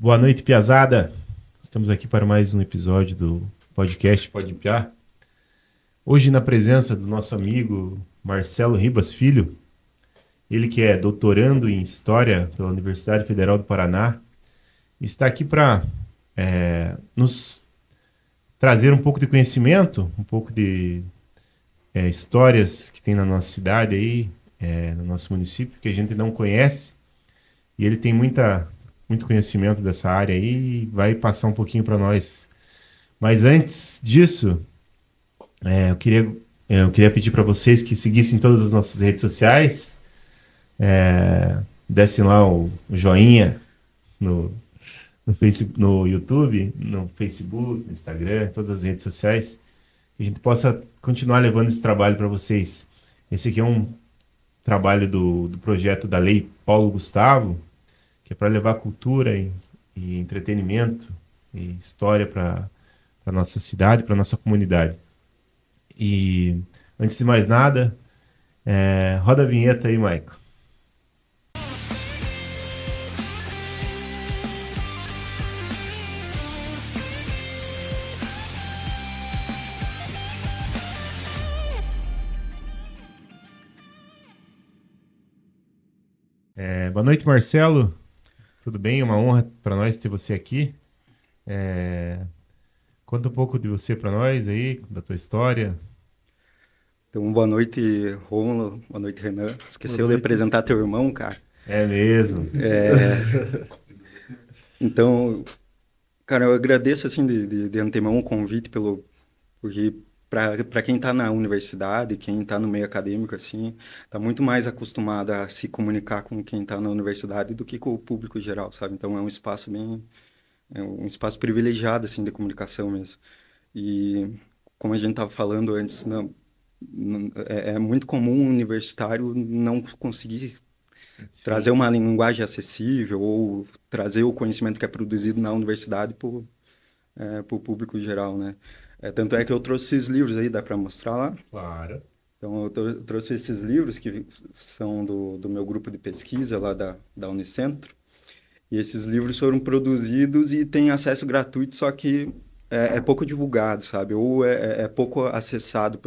Boa noite, piazada. Estamos aqui para mais um episódio do podcast Pode Piar. Hoje na presença do nosso amigo Marcelo Ribas Filho, ele que é doutorando em História pela Universidade Federal do Paraná, está aqui para nos trazer um pouco de conhecimento, um pouco de histórias que tem na nossa cidade aí, no nosso município, que a gente não conhece. E ele tem muito conhecimento dessa área aí e vai passar um pouquinho para nós. Mas antes disso, eu queria pedir para vocês que seguissem todas as nossas redes sociais, dessem lá o joinha no YouTube, no Facebook, no Instagram, todas as redes sociais, que a gente possa continuar levando esse trabalho para vocês. Esse aqui é um trabalho do projeto da Lei Paulo Gustavo, que é para levar cultura e entretenimento e história para a nossa cidade, para a nossa comunidade. E antes de mais nada, roda a vinheta aí, Maico. Boa noite, Marcelo. Tudo bem? É uma honra para nós ter você aqui. Conta um pouco de você para nós aí, da tua história. Então, boa noite, Rômulo. Boa noite, Renan. Boa Esqueceu de noite. apresentar teu irmão, cara. É mesmo. Então, cara, eu agradeço, assim, de antemão o convite porque para quem está na universidade, quem está no meio acadêmico, assim, está muito mais acostumado a se comunicar com quem está na universidade do que com o público geral, sabe? Então, é um espaço privilegiado, assim, de comunicação mesmo. E, como a gente estava falando antes, é muito comum um universitário não conseguir trazer Sim. uma linguagem acessível ou trazer o conhecimento que é produzido na universidade para o público geral, né? Tanto é que eu trouxe esses livros aí, dá para mostrar lá? Claro. Então, eu trouxe esses livros que são do meu grupo de pesquisa lá da Unicentro. E esses livros foram produzidos e têm acesso gratuito, só que é pouco divulgado, sabe? Ou é pouco acessado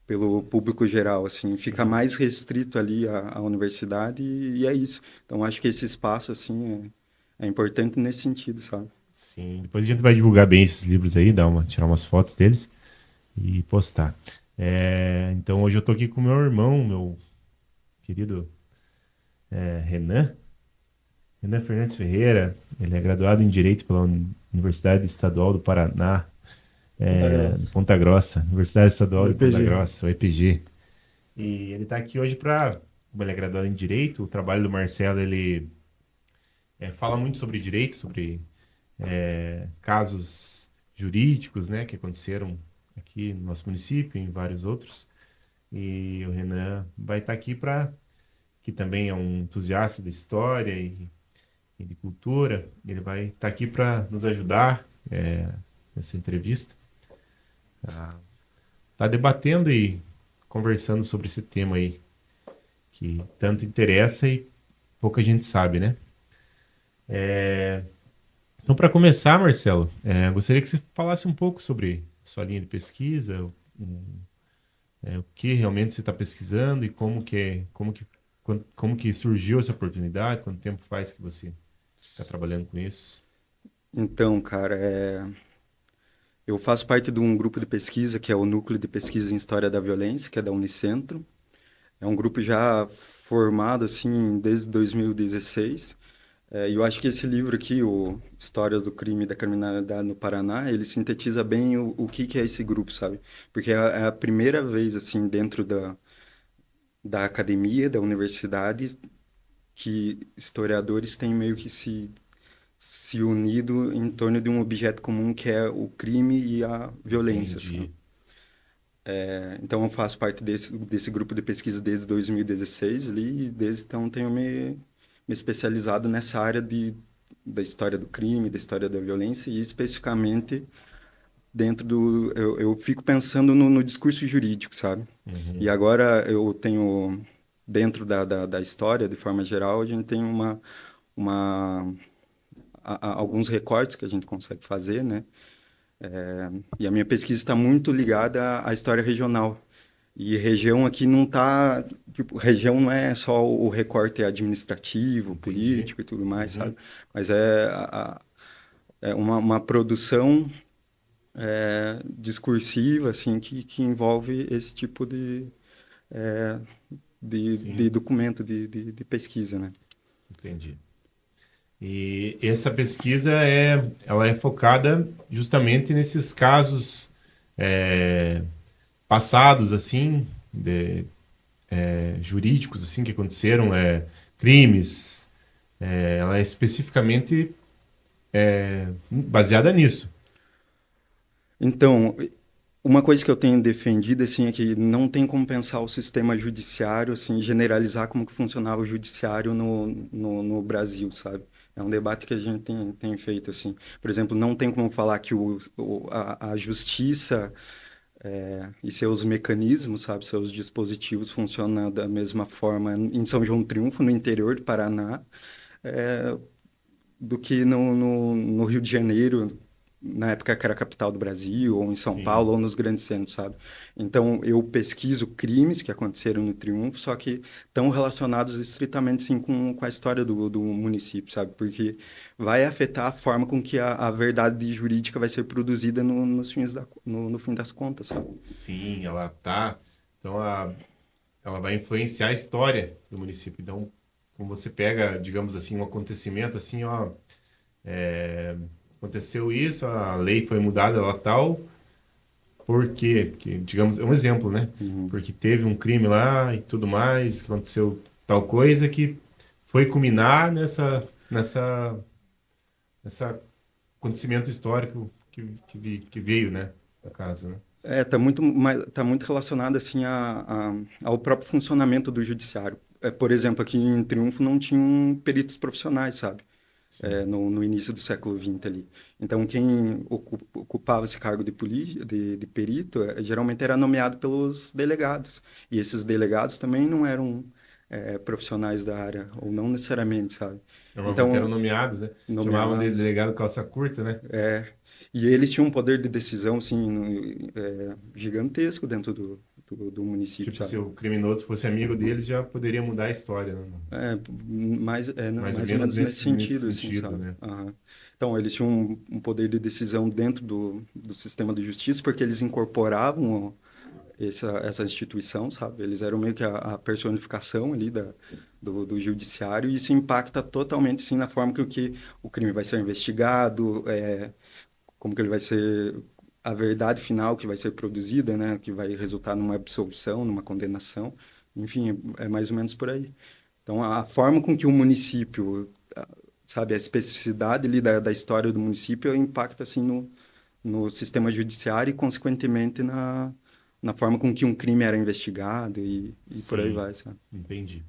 pelo público geral, assim, fica Sim. mais restrito ali à universidade e é isso. Então, acho que esse espaço, assim, é importante nesse sentido, sabe? Sim. Depois a gente vai divulgar bem esses livros aí, tirar umas fotos deles e postar. Então hoje eu tô aqui com meu irmão, meu querido Renan. Renan Fernandes Ferreira. Ele é graduado em Direito pela Universidade Estadual do Paraná, Ponta de Grossa. Ponta Grossa, Universidade O Estadual de Ponta EPG. Grossa, o EPG. E ele está aqui hoje como ele é graduado em Direito, o trabalho do Marcelo, ele fala muito sobre direito, sobre casos jurídicos, né, que aconteceram aqui no nosso município e em vários outros. E o Renan vai estar aqui que também é um entusiasta de história e de cultura, ele vai estar aqui para nos ajudar nessa entrevista. Tá debatendo e conversando sobre esse tema aí, que tanto interessa e pouca gente sabe, né? Então, para começar, Marcelo, gostaria que você falasse um pouco sobre sua linha de pesquisa, o que realmente você está pesquisando e como que surgiu essa oportunidade, quanto tempo faz que você está trabalhando com isso? Então, cara, eu faço parte de um grupo de pesquisa que é o Núcleo de Pesquisa em História da Violência, que é da Unicentro. É um grupo já formado, assim, desde 2016. E eu acho que esse livro aqui, o Histórias do Crime e da Criminalidade no Paraná, ele sintetiza bem o que é esse grupo, sabe? Porque é a primeira vez, assim, dentro da academia, da universidade, que historiadores têm meio que se unido em torno de um objeto comum que é o crime e a violência, sabe? Entendi. Então eu faço parte desse grupo de pesquisa desde 2016 ali, e desde então tenho me especializado nessa área da história do crime, da história da violência e especificamente dentro eu fico pensando no discurso jurídico, sabe? E Uhum. agora eu tenho, dentro da história, de forma geral, a gente tem uma alguns recortes que a gente consegue fazer, né? E a minha pesquisa está muito ligada à história regional. E região aqui não está... Tipo, região não é só o recorte administrativo, Entendi. político e tudo mais, Uhum. sabe? Mas é uma produção discursiva, assim, que envolve esse tipo é, de Sim, documento, de pesquisa, né? entendi. E essa pesquisa ela é focada justamente nesses casos é, passados, assim, jurídicos, assim, que aconteceram, crimes. Ela é especificamente baseada nisso. Então, uma coisa que eu tenho defendido, assim, é que não tem como pensar o sistema judiciário, assim, generalizar como que funcionava o judiciário no Brasil, sabe? É um debate que a gente tem feito, assim. Por exemplo, não tem como falar que a justiça e seus mecanismos, sabe, seus dispositivos funcionam da mesma forma em São João do Triunfo, no interior do Paraná, do que no Rio de Janeiro, na época que era a capital do Brasil, ou em São Sim. Paulo, ou nos grandes centros, sabe? Então, eu pesquiso crimes que aconteceram no Triunfo, só que estão relacionados estritamente, sim, com a história do município, sabe? Porque vai afetar a forma com que a verdade jurídica vai ser produzida no fim das contas, sabe? Sim, ela tá. Então, ela vai influenciar a história do município. Então, quando você pega, digamos assim, um acontecimento assim, ó, aconteceu isso, a lei foi mudada lá tal, por quê? Porque, digamos, é um exemplo, né? Uhum. Porque teve um crime lá e tudo mais, que aconteceu tal coisa que foi culminar nessa acontecimento histórico que veio, né? No caso, né? Tá muito relacionado assim ao próprio funcionamento do judiciário. Por exemplo, aqui em Triunfo não tinham peritos profissionais, sabe? Sim. No início do século XX ali. Então, quem ocupava esse cargo de perito geralmente era nomeado pelos delegados. E esses delegados também não eram profissionais da área, ou não necessariamente, sabe? Normalmente eram Então, nomeados, né? Chamavam de nomeados. delegado calça curta, né? E eles tinham um poder de decisão, assim, gigantesco dentro do município, Tipo, se sabe? o criminoso fosse amigo deles, já poderia mudar a história, né? Mais Mais ou ou menos menos nesse nesse sentido, assim, sentido, sabe? né? Aham. Então, eles tinham um poder de decisão dentro do sistema de justiça, porque eles incorporavam essa instituição, sabe? Eles eram meio que a personificação ali do judiciário, e isso impacta totalmente, sim, na forma que o crime vai ser investigado, como que ele vai ser a verdade final que vai ser produzida, né, que vai resultar numa absolvição, numa condenação, enfim, é mais ou menos por aí. Então, a forma com que o município, sabe, a especificidade ali da história do município impacta assim no sistema judiciário e, consequentemente, na forma com que um crime era investigado e por aí Sim, vai, sabe? entendi.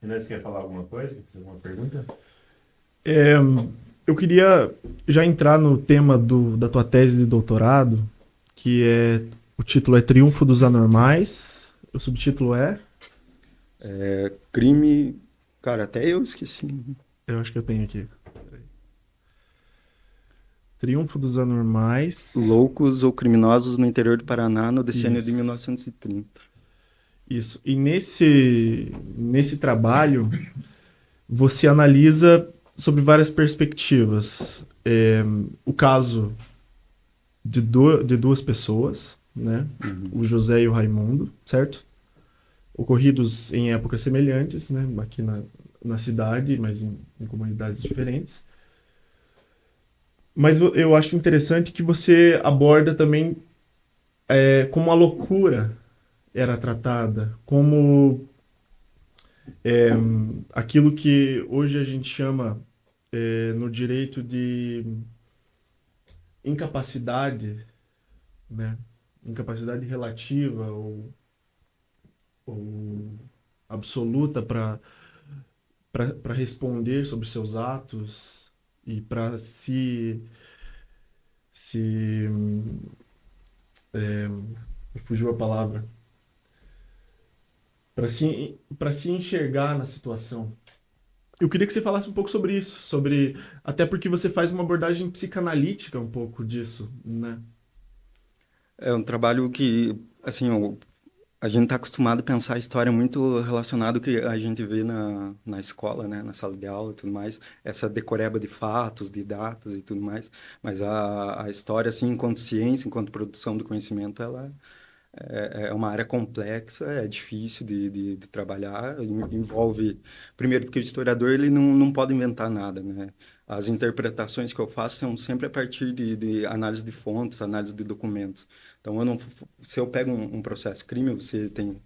Renan, você quer falar alguma coisa? Quer fazer alguma pergunta? É, eu queria já entrar no tema da tua tese de doutorado, que o título é Triunfo dos Anormais, o subtítulo é, Crime, cara, até eu esqueci. eu acho que eu tenho aqui, Triunfo dos Anormais, Loucos ou criminosos no interior do Paraná no decênio de isso, 1930. isso. E nesse trabalho você analisa sobre várias perspectivas. O caso de duas pessoas, né? Uhum. O José e o Raimundo, certo? Ocorridos em épocas semelhantes, né? Aqui na cidade, mas em comunidades diferentes. Mas eu acho interessante que você aborda também como a loucura era tratada, como aquilo que hoje a gente chama no direito de incapacidade, né? Incapacidade relativa ou absoluta para responder sobre seus atos e para se me fugiu a palavra, para se enxergar na situação. Eu queria que você falasse um pouco sobre isso, até porque você faz uma abordagem psicanalítica um pouco disso, né? É um trabalho que, assim, a gente está acostumado a pensar a história muito relacionado ao que a gente vê na escola, né, na sala de aula e tudo mais, essa decoreba de fatos, de datas e tudo mais, mas a história, assim, enquanto ciência, enquanto produção do conhecimento, ela é uma área complexa, é difícil de trabalhar, envolve... Primeiro, porque o historiador ele não pode inventar nada, né? As interpretações que eu faço são sempre a partir de análise de fontes, análise de documentos. Então, se eu pego um processo crime, você tem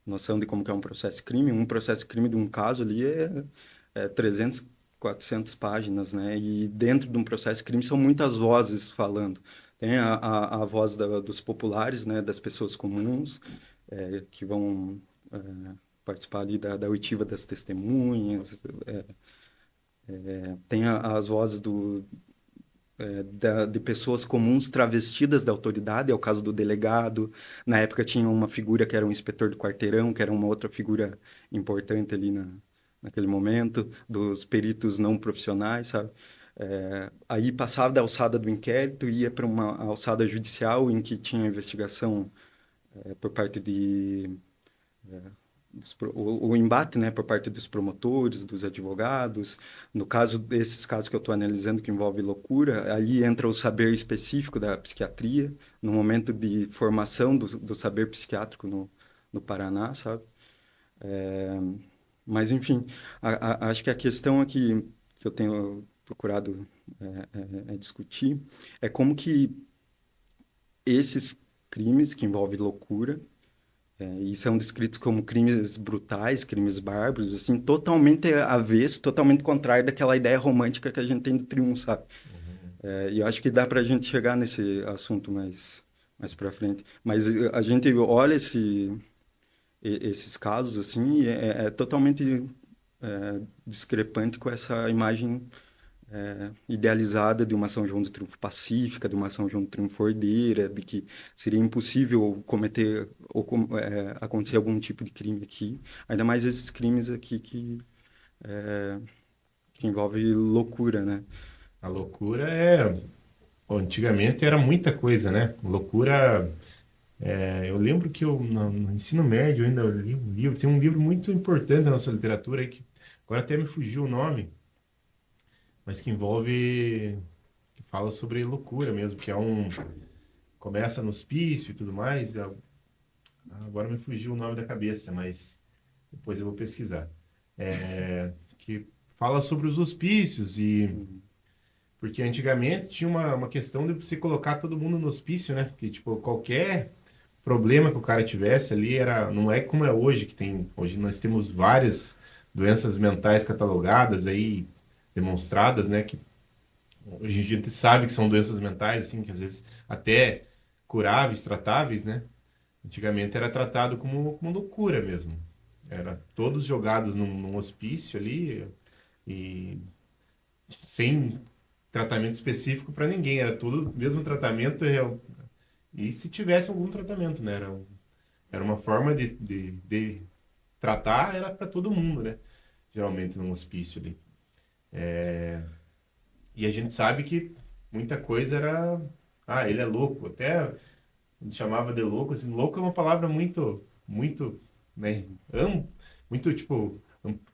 noção de como que é um processo crime de um caso ali é 300, 400 páginas, né? E dentro de um processo crime são muitas vozes falando. Tem a voz dos populares, né? Das pessoas comuns, que vão participar ali da oitiva das testemunhas. Tem as vozes de pessoas comuns travestidas da autoridade, é o caso do delegado. Na época tinha uma figura que era um inspetor do quarteirão, que era uma outra figura importante ali naquele momento, dos peritos não profissionais, sabe? Aí passava da alçada do inquérito e ia para uma alçada judicial em que tinha investigação por parte o embate, né, por parte dos promotores, dos advogados. No caso desses casos que eu estou analisando, que envolve loucura, aí entra o saber específico da psiquiatria, no momento de formação do saber psiquiátrico no Paraná, sabe? Mas, enfim, acho que a questão aqui que eu tenho procurado discutir é como que esses crimes que envolvem loucura e são descritos como crimes brutais, crimes bárbaros, assim, totalmente avesso, totalmente contrário daquela ideia romântica que a gente tem do triunfo, sabe? E eu acho que dá para a gente chegar nesse assunto mais para frente. Mas a gente olha esses casos, assim, e é totalmente discrepante com essa imagem idealizada de uma São João do Triunfo pacífica, de uma São João do Triunfo ordeira, de que seria impossível cometer ou acontecer algum tipo de crime aqui, ainda mais esses crimes aqui que envolvem loucura, né? A loucura Bom, antigamente era muita coisa, né? Loucura. Eu lembro que no ensino médio ainda eu li um livro, tem um livro muito importante na nossa literatura aí, que agora até me fugiu o nome, mas que fala sobre loucura mesmo, que começa no hospício e tudo mais. Agora me fugiu o nome da cabeça, mas depois eu vou pesquisar. Que fala sobre os hospícios porque antigamente tinha uma questão de você colocar todo mundo no hospício, né? Que, tipo, qualquer problema que o cara tivesse ali não é como é hoje, hoje nós temos várias doenças mentais catalogadas aí, demonstradas, né? Que hoje a gente sabe que são doenças mentais, assim, que às vezes até curáveis, tratáveis, né? Antigamente era tratado como loucura mesmo. Era todos jogados num hospício ali e sem tratamento específico para ninguém. Era tudo mesmo tratamento e se tivesse algum tratamento, né? Era uma forma de tratar, era para todo mundo, né? Geralmente num hospício ali. E a gente sabe que muita coisa era... Ah, ele é louco. Até a gente chamava de louco. Assim, louco é uma palavra muito, né? Muito, tipo,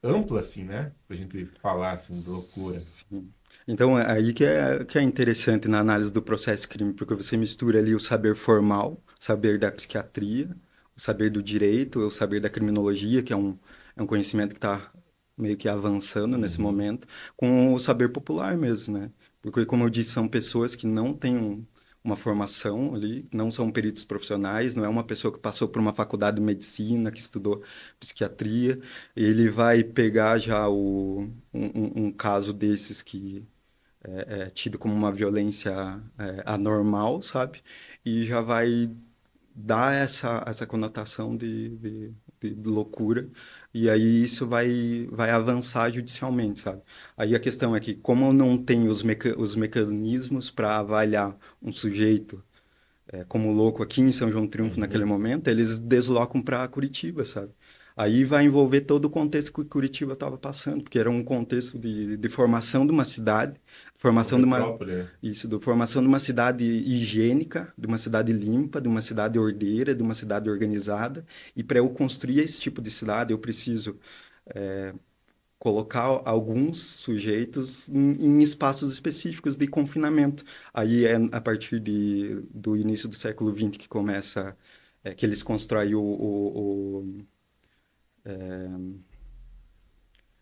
ampla, assim, né? Pra gente falar, assim, de loucura. Sim. Então, é aí que é interessante na análise do processo crime, porque você mistura ali o saber formal, o saber da psiquiatria, o saber do direito, o saber da criminologia, que é um conhecimento que está meio que avançando nesse momento, com o saber popular mesmo, né? Porque, como eu disse, são pessoas que não têm uma formação ali, não são peritos profissionais, não é uma pessoa que passou por uma faculdade de medicina, que estudou psiquiatria, ele vai pegar já um caso desses que é tido como uma violência anormal, sabe? E já vai dar essa conotação de loucura, e aí isso vai avançar judicialmente, sabe? Aí a questão é que, como não tem os mecanismos para avaliar um sujeito como louco aqui em São João do Triunfo naquele momento, eles deslocam para Curitiba, sabe? Aí vai envolver todo o contexto que Curitiba estava passando, porque era um contexto de formação de uma cidade, Uma formação de uma, metrópole, né? isso, de formação de uma cidade higiênica, de uma cidade limpa, de uma cidade ordeira, de uma cidade organizada. E para eu construir esse tipo de cidade, eu preciso colocar alguns sujeitos em espaços específicos de confinamento. Aí é a partir do início do século XX que começa, que eles constroem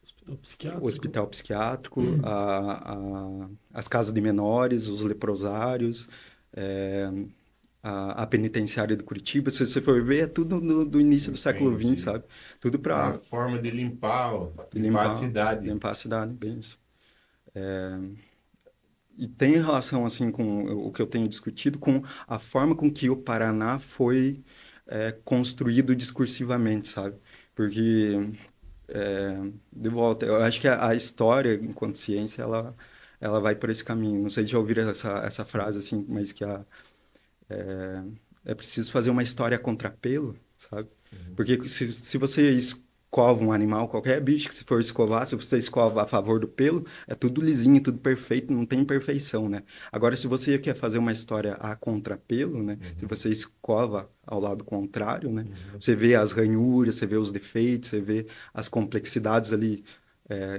Hospital o psiquiátrico. hospital psiquiátrico, as casas de menores, os leprosários, é, a penitenciária de Curitiba. Se você for ver, é tudo do início do século XX, Entendi. sabe? Tudo Uma para forma de limpar a limpar, cidade. limpar a cidade, bem isso. E tem relação, assim, com o que eu tenho discutido, com a forma com que o Paraná foi construído discursivamente, sabe? Porque, de volta, eu acho que a história, enquanto ciência, ela vai por esse caminho. Não sei se já ouviram essa Sim. frase, assim, mas que é preciso fazer uma história a contrapelo, sabe? Uhum. Porque se você escova um animal, qualquer bicho que se for escovar, se você escova a favor do pelo, é tudo lisinho, tudo perfeito, não tem imperfeição, né? Agora, se você quer fazer uma história a contrapelo, né? Se Uhum. você escova ao lado contrário, né? Uhum. Você vê as ranhuras, você vê os defeitos, você vê as complexidades ali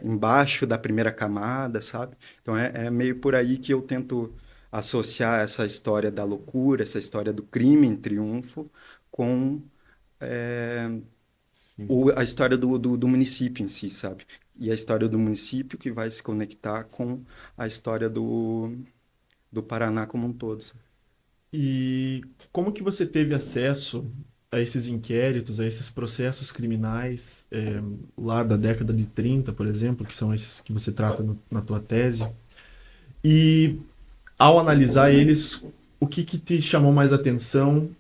embaixo da primeira camada, sabe? Então, é meio por aí que eu tento associar essa história da loucura, essa história do crime em triunfo, com Sim. a história do município em si, sabe? E a história do município que vai se conectar com a história do Paraná como um todo. E como que você teve acesso a esses inquéritos, a esses processos criminais, lá da década de 30, por exemplo, que são esses que você trata na tua tese? E ao analisar eles, o que que te chamou mais atenção?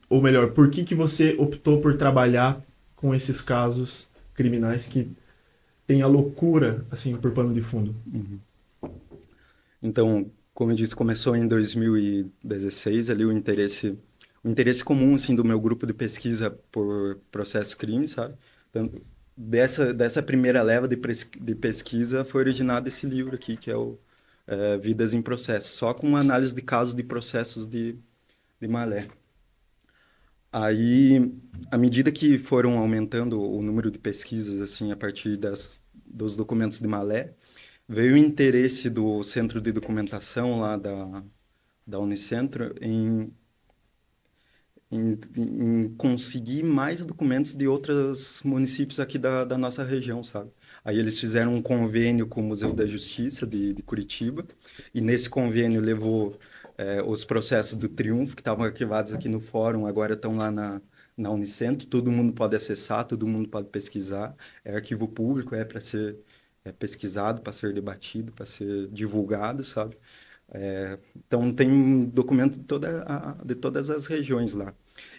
Ou melhor, por que que você optou por trabalhar com esses casos criminais que têm a loucura, assim, por pano de fundo? Uhum. Então, como eu disse, começou em 2016 ali o interesse comum assim do meu grupo de pesquisa por processo crime, sabe? Então, dessa primeira leva de pesquisa foi originado esse livro aqui, que é o Vidas em Processo, só com uma análise de casos de processos de Malé. Aí, à medida que foram aumentando o número de pesquisas assim a partir dos documentos de Malé, veio o interesse do Centro de Documentação lá da Unicentro em conseguir mais documentos de outros municípios aqui da nossa região, sabe? Aí eles fizeram um convênio com o Museu da Justiça de Curitiba, e nesse convênio levou os processos do Triunfo, que estavam arquivados aqui no fórum, agora estão lá na Unicentro, todo mundo pode acessar, todo mundo pode pesquisar, é arquivo público, é para ser pesquisado, para ser debatido, para ser divulgado, sabe? Então, tem documento de todas as regiões lá.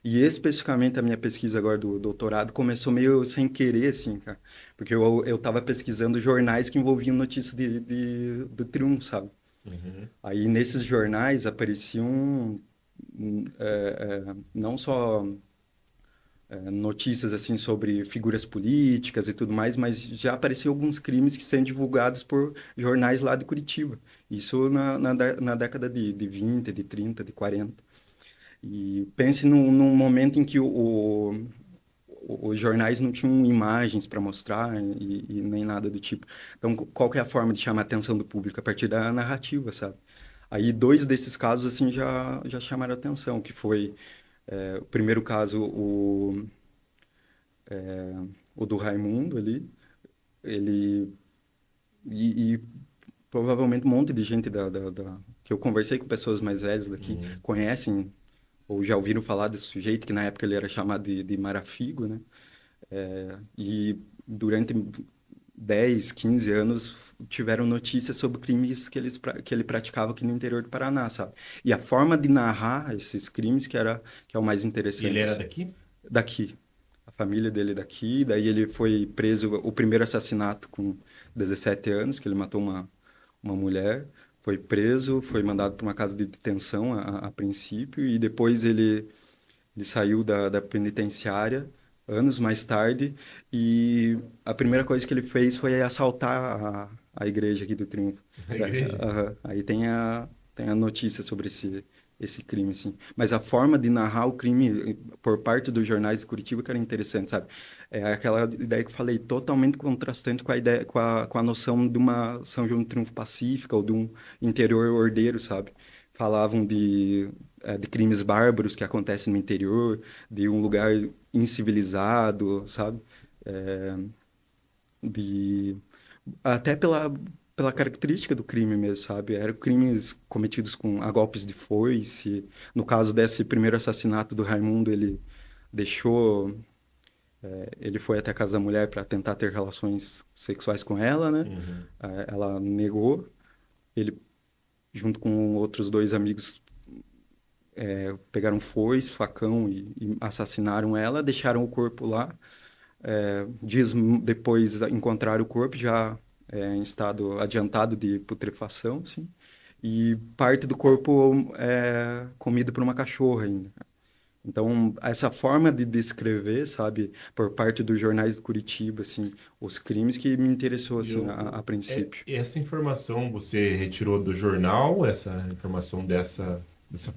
E especificamente a minha pesquisa agora do doutorado começou meio sem querer, assim, cara. Porque eu estava pesquisando jornais que envolviam notícias do triunfo, sabe? Uhum. Aí nesses jornais apareciam não só notícias assim sobre figuras políticas e tudo mais, mas já apareciam alguns crimes que sendo divulgados por jornais lá de Curitiba. Isso na década de 20, de 30, de 40. E pense num momento em que os jornais não tinham imagens para mostrar e nem nada do tipo. Então, qual que é a forma de chamar a atenção do público? A partir da narrativa, sabe? Aí, dois desses casos, assim, já chamaram a atenção, que foi, o primeiro caso, o do Raimundo ali, ele... E provavelmente um monte de gente que eu conversei com pessoas mais velhas daqui Uhum. conhecem ou já ouviram falar desse sujeito, que na época ele era chamado de Marafigo, né? E durante 10, 15 anos tiveram notícias sobre crimes que ele praticava aqui no interior do Paraná, sabe? E a forma de narrar esses crimes que é o mais E ele interessante, era assim. daqui? Daqui. A família dele é daqui, daí ele foi preso, o primeiro assassinato com 17 anos, que ele matou uma mulher, foi preso, foi mandado para uma casa de detenção a princípio, e depois ele saiu da penitenciária anos mais tarde, e a primeira coisa que ele fez foi assaltar a igreja aqui do Triunfo. A igreja? Aham. Aí tem a notícia sobre esse crime, assim. Mas a forma de narrar o crime por parte dos jornais de Curitiba que era interessante, sabe? É aquela ideia que eu falei, totalmente contrastante com a ideia, com a noção de uma São João do Triunfo pacífica ou de um interior ordeiro, sabe? Falavam de crimes bárbaros que acontecem no interior, de um lugar incivilizado, sabe? É, de até pela característica do crime mesmo, sabe? Eram crimes cometidos a golpes de foice. No caso desse primeiro assassinato do Raimundo, ele deixou, ele foi até a casa da mulher para tentar ter relações sexuais com ela, né? Uhum. Ela negou. Ele, junto com outros dois amigos, pegaram foice, facão e assassinaram ela, deixaram o corpo lá. Dias depois encontraram o corpo já em estado adiantado de putrefação, assim, e parte do corpo comido por uma cachorra ainda. Então, essa forma de descrever, sabe, por parte dos jornais de Curitiba, assim, os crimes que me interessou, assim, a princípio. Essa informação você retirou do jornal, essa informação dessa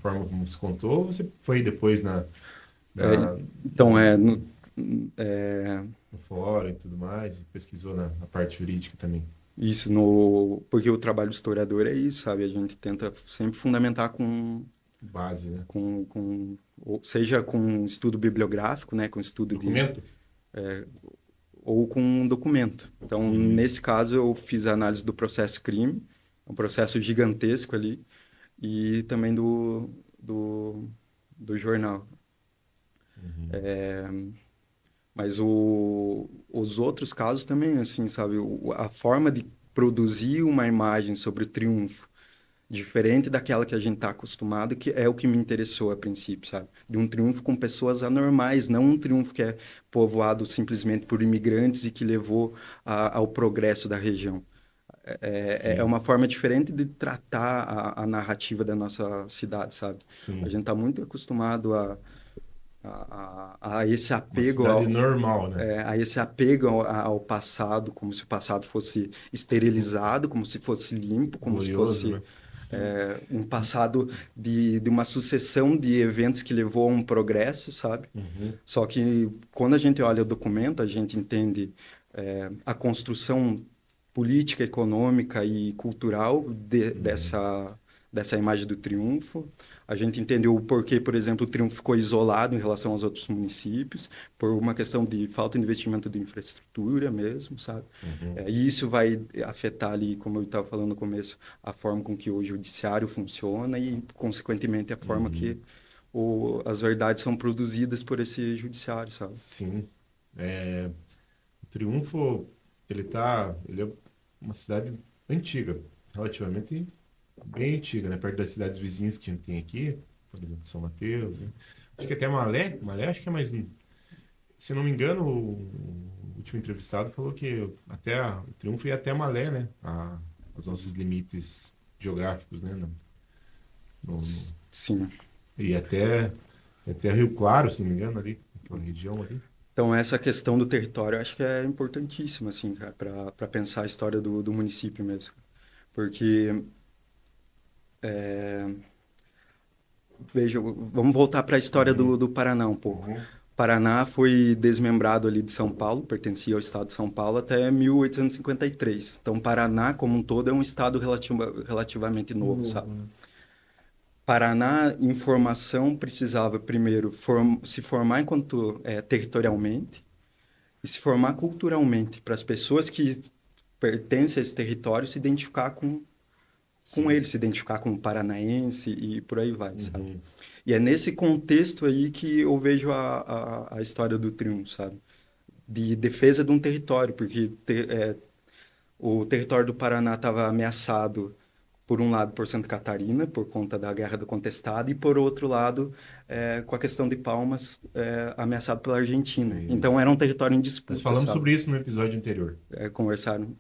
forma como você contou, ou você foi depois Então, no fórum e tudo mais, e pesquisou na parte jurídica também? isso, porque o trabalho do historiador é isso, sabe? A gente tenta sempre fundamentar Base, né? seja com estudo bibliográfico, né? Com estudo Documento? ou com um documento. Então, nesse caso, eu fiz a análise do processo crime, um processo gigantesco ali, e também do jornal. Mas os outros casos também, assim, sabe? A forma de produzir uma imagem sobre o triunfo, diferente daquela que a gente está acostumado, que é o que me interessou a princípio, sabe? De um triunfo com pessoas anormais, não um triunfo que é povoado simplesmente por imigrantes e que levou ao progresso da região. É uma forma diferente de tratar a narrativa da nossa cidade, sabe? Sim. A gente está muito acostumado a esse Uma apego cidade normal, né? a esse apego ao passado, como se o passado fosse esterilizado, como se fosse limpo, como se Glorioso, fosse né? um passado de uma sucessão de eventos que levou a um progresso, sabe? Só que quando a gente olha o documento, a gente entende a construção política, econômica e cultural dessa imagem do triunfo. A gente entendeu o porquê, por exemplo, o triunfo ficou isolado em relação aos outros municípios, por uma questão de falta de investimento de infraestrutura mesmo, sabe? E isso vai afetar ali, como eu estava falando no começo, a forma com que o judiciário funciona e, consequentemente, a forma que as verdades são produzidas por esse judiciário, sabe? Sim. O Triunfo, ele é uma cidade antiga, relativamente bem antiga, né? Perto das cidades vizinhas que a gente tem aqui, por exemplo, São Mateus, né? Acho que até Malé acho que é mais... Se não me engano, o último entrevistado falou que o Triunfo ia até Malé, né? Os nossos limites geográficos, né? Sim. E até Rio Claro, se não me engano, ali, aquela região ali. Então, essa questão do território eu acho que é importantíssima, assim, cara, para pensar a história do município mesmo. Porque, veja, vamos voltar para a história do Paraná um pouco. Paraná foi desmembrado ali de São Paulo, pertencia ao estado de São Paulo até 1853. Então, Paraná, como um todo, é um estado relativamente novo, sabe? Né? Paraná, em formação, precisava primeiro se formar enquanto territorialmente e se formar culturalmente, para as pessoas que pertencem a esse território se identificar com ele, se identificar como paranaense e por aí vai, sabe? E é nesse contexto aí que eu vejo a história do Triunfo, sabe? De defesa de um território, porque o território do Paraná estava ameaçado, por um lado, por Santa Catarina, por conta da Guerra do Contestado, e por outro lado, com a questão de Palmas, ameaçado pela Argentina. Isso. Então, era um território em disputa, Nós falamos sabe? sobre isso no episódio anterior. Conversaram.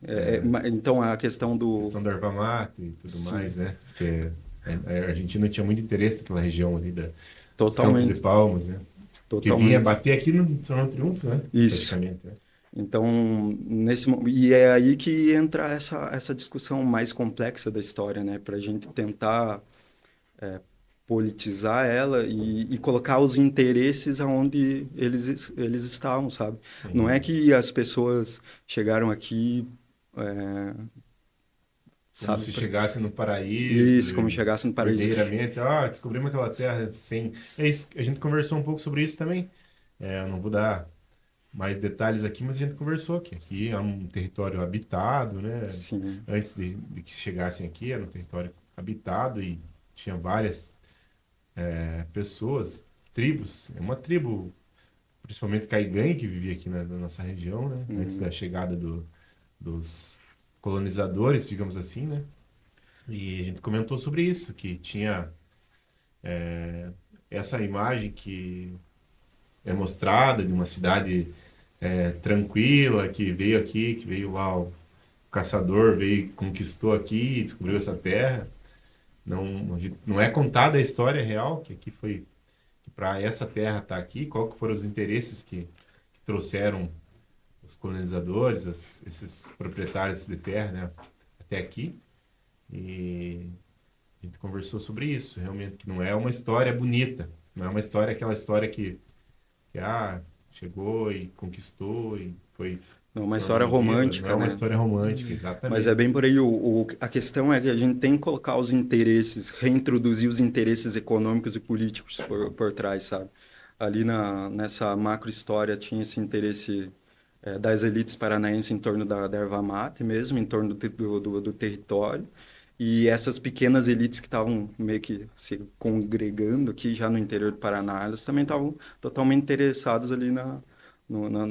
Então, a questão do... A questão da erva mate e tudo Sim. mais, né? Porque a Argentina tinha muito interesse naquela região ali dos Campos Totalmente. de Palmas, né? Que totalmente. vinha bater aqui no São João do Triunfo, né? Isso. Praticamente, né? Então, e é aí que entra essa discussão mais complexa da história, né? Para a gente tentar politizar ela e colocar os interesses aonde eles estavam, sabe? Não é que as pessoas chegaram aqui, Como sabe? se chegasse no Isso, paraíso, como e chegasse no paraíso. herdeiramente, descobrimos aquela terra sem... É isso, a gente conversou um pouco sobre isso também. Eu não vou dar mais detalhes aqui, mas a gente conversou que aqui é um território habitado, né? Sim, Antes de que chegassem aqui, era um território habitado e tinha várias pessoas, tribos. É uma tribo, principalmente caigangue, que vivia aqui na nossa região, né? Antes da chegada dos colonizadores, digamos assim, né? E a gente comentou sobre isso, que tinha essa imagem que é mostrada de uma cidade tranquila, que veio aqui, que veio lá o caçador, veio, conquistou aqui, descobriu essa terra. Não é contada a história real, que aqui foi, que para essa terra estar aqui, qual que foram os interesses que trouxeram os colonizadores, esses proprietários de terra, né, até aqui. E a gente conversou sobre isso, realmente, que não é uma história bonita, não é uma história, aquela história que chegou e conquistou e foi é uma história tornou viva, não é romântica, uma né? história romântica, Mas é exatamente. bem por aí. A questão é que a gente tem que colocar os interesses, reintroduzir os interesses econômicos e políticos por trás, sabe? Ali nessa macro história tinha esse interesse das elites paranaenses em torno da erva mate mesmo, em torno do território. E essas pequenas elites que estavam meio que se congregando aqui já no interior do Paraná, elas também estavam totalmente interessadas ali na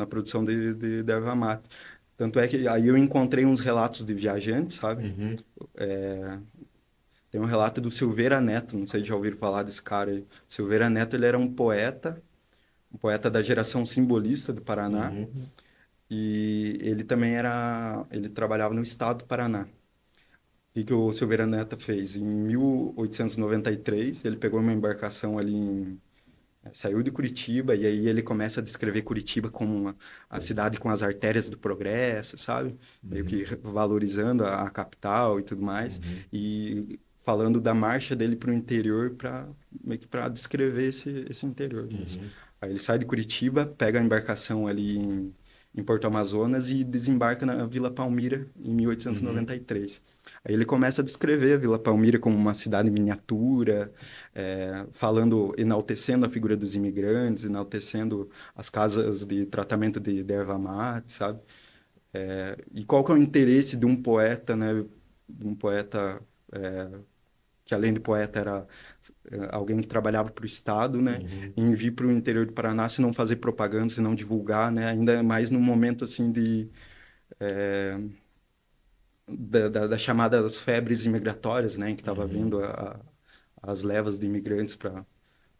produção de erva mate. Tanto é que aí eu encontrei uns relatos de viajantes, sabe? Uhum, Tem um relato do Silveira Neto, não sei se já ouviram falar desse cara aí. Silveira Neto, ele era um poeta da geração simbolista do Paraná, uhum, e ele também ele trabalhava no estado do Paraná. O que o Silveira Neto fez? Em 1893, ele pegou uma embarcação ali saiu de Curitiba e aí ele começa a descrever Curitiba como a cidade com as artérias do progresso, sabe? Meio que valorizando a capital e tudo mais uhum, e falando da marcha dele para o interior para meio que para descrever esse interior mesmo. uhum, Aí ele sai de Curitiba, pega a embarcação ali em Porto Amazonas e desembarca na Vila Palmira em uhum, 1893. Aí ele começa a descrever a Vila Palmira como uma cidade miniatura, falando, enaltecendo a figura dos imigrantes, enaltecendo as casas de tratamento de erva mate, sabe? E qual que é o interesse de um poeta, né? De um poeta que além de poeta era alguém que trabalhava para o Estado, né? uhum. Em vir para o interior do Paraná, se não fazer propaganda, se não divulgar, né? Ainda mais num momento assim das chamadas febres imigratórias, né? Que estava Uhum. vindo as levas de imigrantes para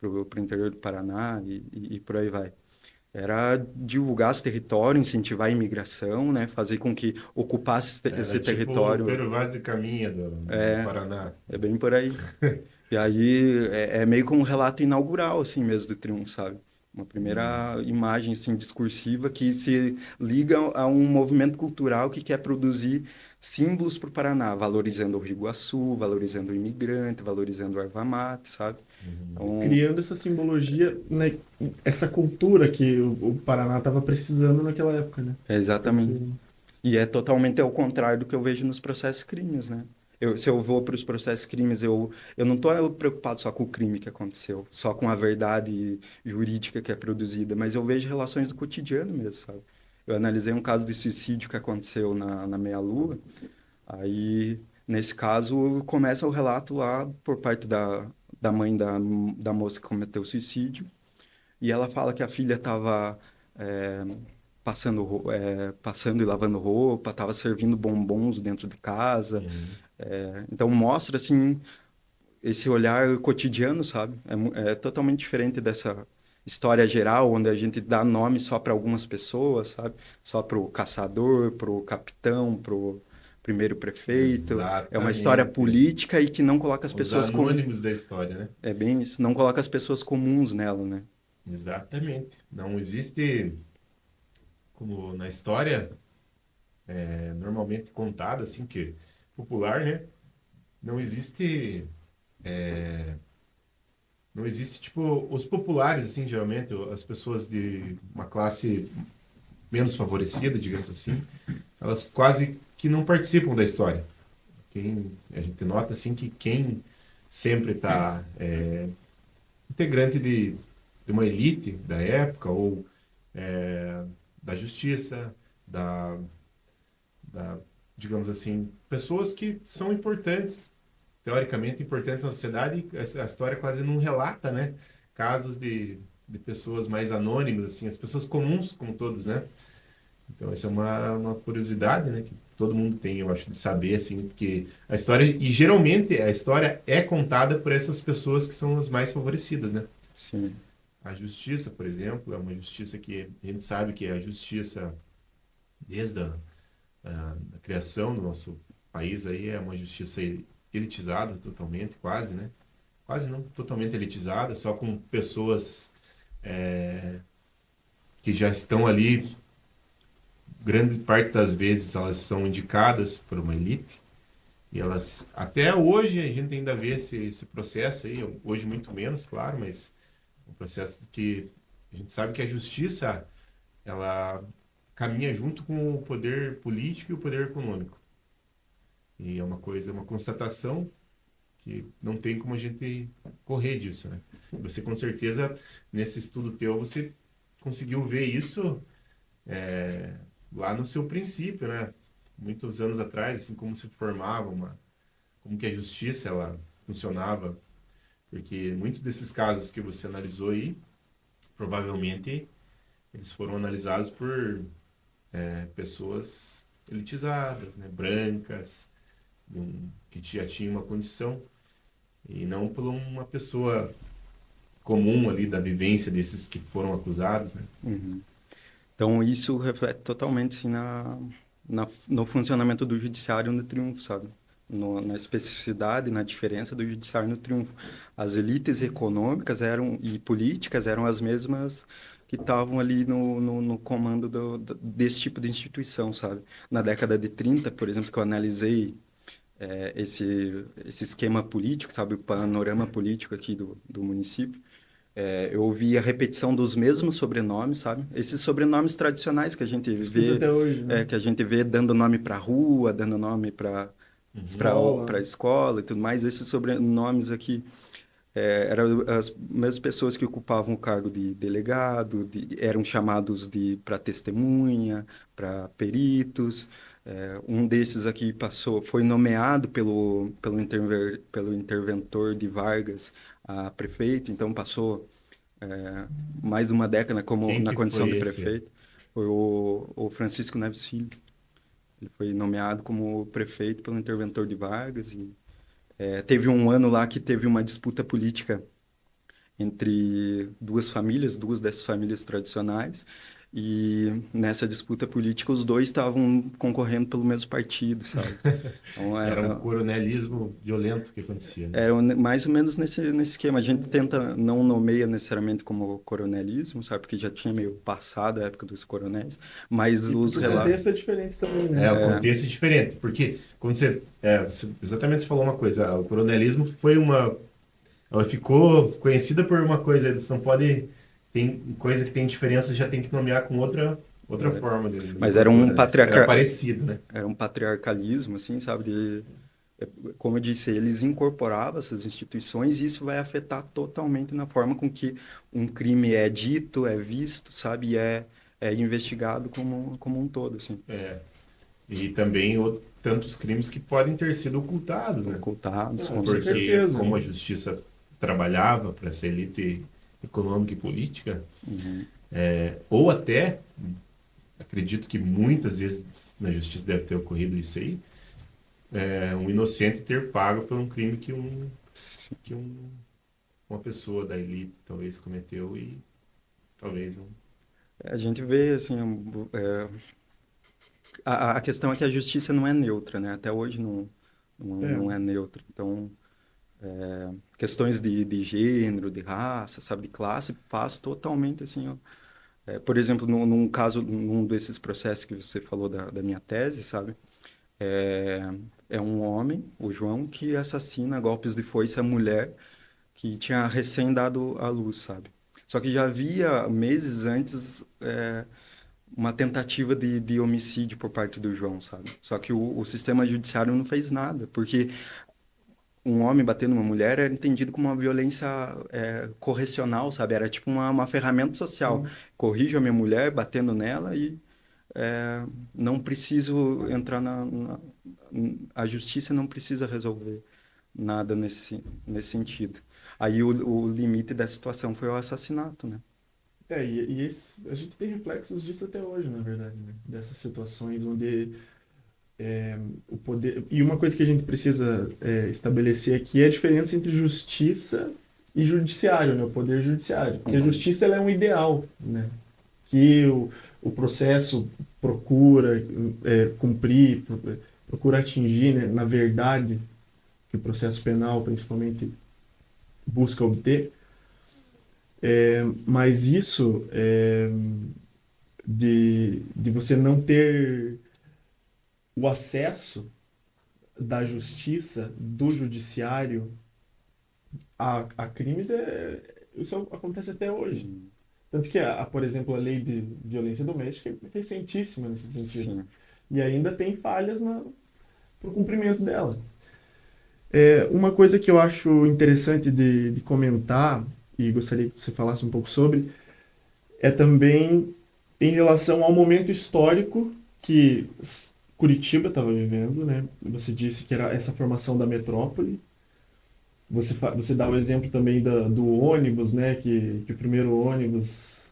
o interior do Paraná e por aí vai. Era divulgar esse território, incentivar a imigração, né? Fazer com que ocupasse esse Era tipo o território. Pero Vaz de Caminha do Paraná. É bem por aí. E aí é meio que um relato inaugural, assim mesmo, do Triunfo, sabe? Uma primeira imagem, assim, discursiva que se liga a um movimento cultural que quer produzir símbolos para o Paraná, valorizando o Rio Iguaçu, valorizando o imigrante, valorizando o erva mate, sabe? Uhum. Então, Criando essa simbologia, né, essa cultura que o Paraná estava precisando naquela época, né? exatamente. Porque E é totalmente ao contrário do que eu vejo nos processos crimes, né? Se eu vou para os processos crimes, eu não estou preocupado só com o crime que aconteceu, só com a verdade jurídica que é produzida, mas eu vejo relações do cotidiano mesmo, sabe? Eu analisei um caso de suicídio que aconteceu na Meia-Lua, aí, nesse caso, começa o relato lá por parte da mãe da moça que cometeu o suicídio, e ela fala que a filha estava passando e lavando roupa, estava servindo bombons dentro de casa. Uhum. Então mostra assim esse olhar cotidiano, sabe? É totalmente diferente dessa história geral, onde a gente dá nome só para algumas pessoas, sabe? Só para o caçador, para o capitão, para o primeiro prefeito. É uma história Exatamente. política e que não coloca as Os pessoas com... anônimos da história, né? É bem isso, não coloca as pessoas comuns nela, né? Exatamente. Não existe, como na história, normalmente contada, assim, que popular, né? Não existe, não existe, tipo, os populares, assim, geralmente, as pessoas de uma classe menos favorecida, digamos assim, elas quase que não participam da história. A gente nota, assim, que quem sempre está integrante de uma elite da época, ou da justiça, da, da, digamos assim, pessoas que são importantes, teoricamente importantes na sociedade, e a história quase não relata, né? Casos de pessoas mais anônimas, assim, as pessoas comuns, como todos, né? Então, essa é uma curiosidade, né? Que todo mundo tem, eu acho, de saber, assim, que a história, e geralmente a história é contada por essas pessoas que são as mais favorecidas, né? Sim. A justiça, por exemplo, é uma justiça que a gente sabe que é a justiça desde a criação do nosso país aí é uma justiça elitizada totalmente, quase, né? Quase não totalmente elitizada, só com pessoas que já estão ali, grande parte das vezes elas são indicadas por uma elite, e elas, até hoje, a gente ainda vê esse processo aí, hoje muito menos, claro, mas um processo que a gente sabe que a justiça, ela caminha junto com o poder político e o poder econômico. E é uma coisa, uma constatação que não tem como a gente correr disso, né? Você, com certeza, nesse estudo teu, você conseguiu ver isso lá no seu princípio, né? Muitos anos atrás, assim, como se formava como que a justiça, ela funcionava, porque muitos desses casos que você analisou aí, provavelmente, eles foram analisados por pessoas elitizadas, né? Brancas, que já tinham uma condição, e não por uma pessoa comum ali da vivência desses que foram acusados, né? Uhum. Então, isso reflete totalmente, assim, no funcionamento do judiciário no triunfo, sabe? Na especificidade, na diferença do judiciário no triunfo. As elites econômicas e políticas eram as mesmas que estavam ali no comando desse tipo de instituição, sabe? Na década de 30, por exemplo, que eu analisei esse esquema político, sabe? O panorama político aqui do município. Eu ouvi a repetição dos mesmos sobrenomes, sabe? Esses sobrenomes tradicionais Escuta até hoje, né? que a gente vê dando nome para rua, dando nome para Escola. escola e tudo mais. Esses sobrenomes aqui eram as mesmas pessoas que ocupavam o cargo de delegado, eram chamados de para testemunha, para peritos. Um desses aqui foi nomeado pelo interventor de Vargas a prefeito, então passou mais de uma década como Quem na que condição foi de esse? prefeito. Foi o Francisco Neves Filho. Ele foi nomeado como prefeito pelo interventor de Vargas e teve um ano lá que teve uma disputa política entre duas dessas famílias tradicionais, e nessa disputa política os dois estavam concorrendo pelo mesmo partido, sabe? Então, Era um coronelismo violento que acontecia, né? era mais ou menos nesse esquema. A gente tenta, não nomeia necessariamente como coronelismo, sabe? Porque já tinha meio passado a época dos coronéis, mas E os porque o relatos... contexto é diferente também, né? O contexto é diferente, porque quando exatamente você falou uma coisa, o coronelismo ela ficou conhecida por uma coisa, eles não podem, tem coisa que tem diferença, já tem que nomear com outra forma de Mas era um nomenclatura, né? Era parecido, né? era um patriarcalismo, assim, sabe? Como eu disse, eles incorporavam essas instituições e isso vai afetar totalmente na forma com que um crime é dito, é visto, sabe? E é investigado como um todo, assim. E também tantos crimes que podem ter sido ocultados, né? Ocultados, Ah, com com certeza. Porque certeza. como a justiça trabalhava para essa elite econômica e política, Uhum. ou até, acredito que muitas vezes na justiça deve ter ocorrido isso aí, um inocente ter pago por um crime que uma pessoa da elite talvez cometeu e talvez não. A gente vê, assim, a questão é que a justiça não é neutra, né? Até hoje não É. é neutra. Então, questões de gênero, de raça, sabe, de classe, faz totalmente assim, ó. Por exemplo, num caso, num desses processos que você falou da minha tese, sabe, é, é um homem, o João, que assassina a golpes de foice a mulher que tinha recém dado à luz, sabe. Só que já havia, meses antes, uma tentativa de homicídio por parte do João, sabe. Só que o sistema judiciário não fez nada, porque um homem batendo uma mulher era entendido como uma violência correcional, sabe? Era tipo uma ferramenta social. Sim. Corrijo a minha mulher batendo nela e não preciso entrar a justiça não precisa resolver nada nesse sentido. Aí o limite da situação foi o assassinato, né? A gente tem reflexos disso até hoje, na verdade, né? Dessas situações onde o poder... E uma coisa que a gente precisa estabelecer aqui é a diferença entre justiça e judiciário, né? O poder judiciário. Porque a justiça ela é um ideal, né? Que o processo procura cumprir, procura atingir, né? Na verdade, que o processo penal, principalmente, busca obter. Mas isso de você não ter o acesso da justiça, do judiciário a crimes, isso acontece até hoje. Tanto que, por exemplo, a lei de violência doméstica é recentíssima nesse sentido. Sim. E ainda tem falhas para o cumprimento dela. Uma coisa que eu acho interessante de comentar, e gostaria que você falasse um pouco sobre, é também em relação ao momento histórico que Curitiba estava vivendo, né? Você disse que era essa formação da metrópole. Você dá o exemplo também do ônibus, né? Que o primeiro ônibus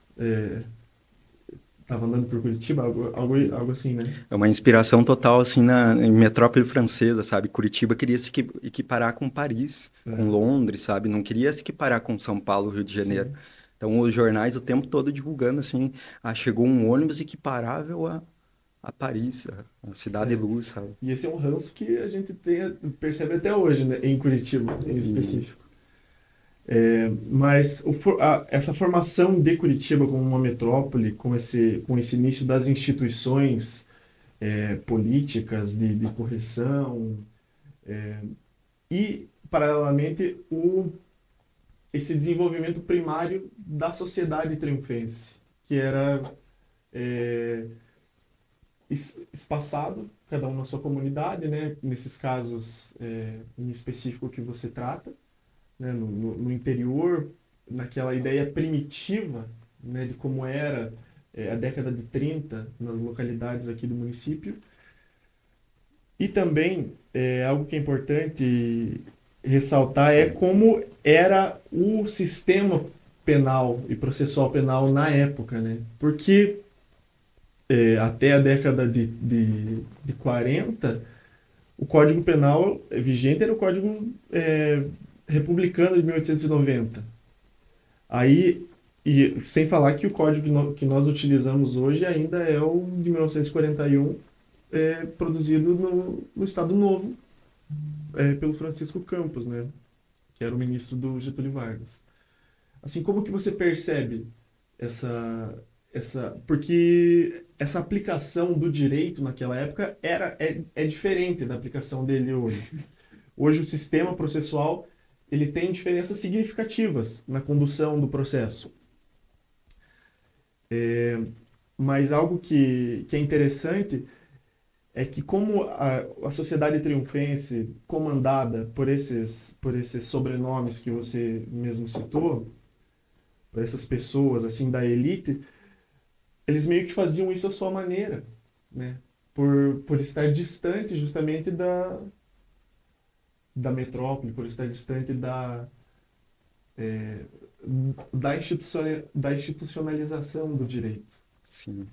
estava andando por Curitiba, algo assim, né? É uma inspiração total, assim, em metrópole francesa, sabe? Curitiba queria se equiparar com Paris, com Londres, sabe? Não queria se equiparar com São Paulo, Rio de Janeiro. Sim. Então, os jornais o tempo todo divulgando, assim, chegou um ônibus equiparável a Paris, a Cidade Luz, sabe? E esse é um ranço que a gente percebe até hoje, né? Em Curitiba, em específico. Mas essa formação de Curitiba como uma metrópole, com esse início das instituições políticas de correção, e, paralelamente, esse desenvolvimento primário da sociedade triunfense, que era espaçado, cada um na sua comunidade, né? Nesses casos em específico que você trata, né? No interior, naquela ideia primitiva, né? De como era a década de 30 nas localidades aqui do município. E também, algo que é importante ressaltar é como era o sistema penal e processual penal na época, né? Porque até a década de 40, o Código Penal vigente era o Código Republicano de 1890. Aí, e sem falar que o código que nós utilizamos hoje ainda é o de 1941, produzido no Estado Novo, pelo Francisco Campos, né? Que era o ministro do Getúlio Vargas. Assim, como que você percebe porque essa aplicação do direito naquela época é diferente da aplicação dele hoje. Hoje o sistema processual ele tem diferenças significativas na condução do processo. Mas algo que é interessante é que como a sociedade triunfense, comandada por esses sobrenomes que você mesmo citou, por essas pessoas assim da elite, eles meio que faziam isso à sua maneira, né? Por estar distante justamente da metrópole, por estar distante da institucionalização do direito. Sim.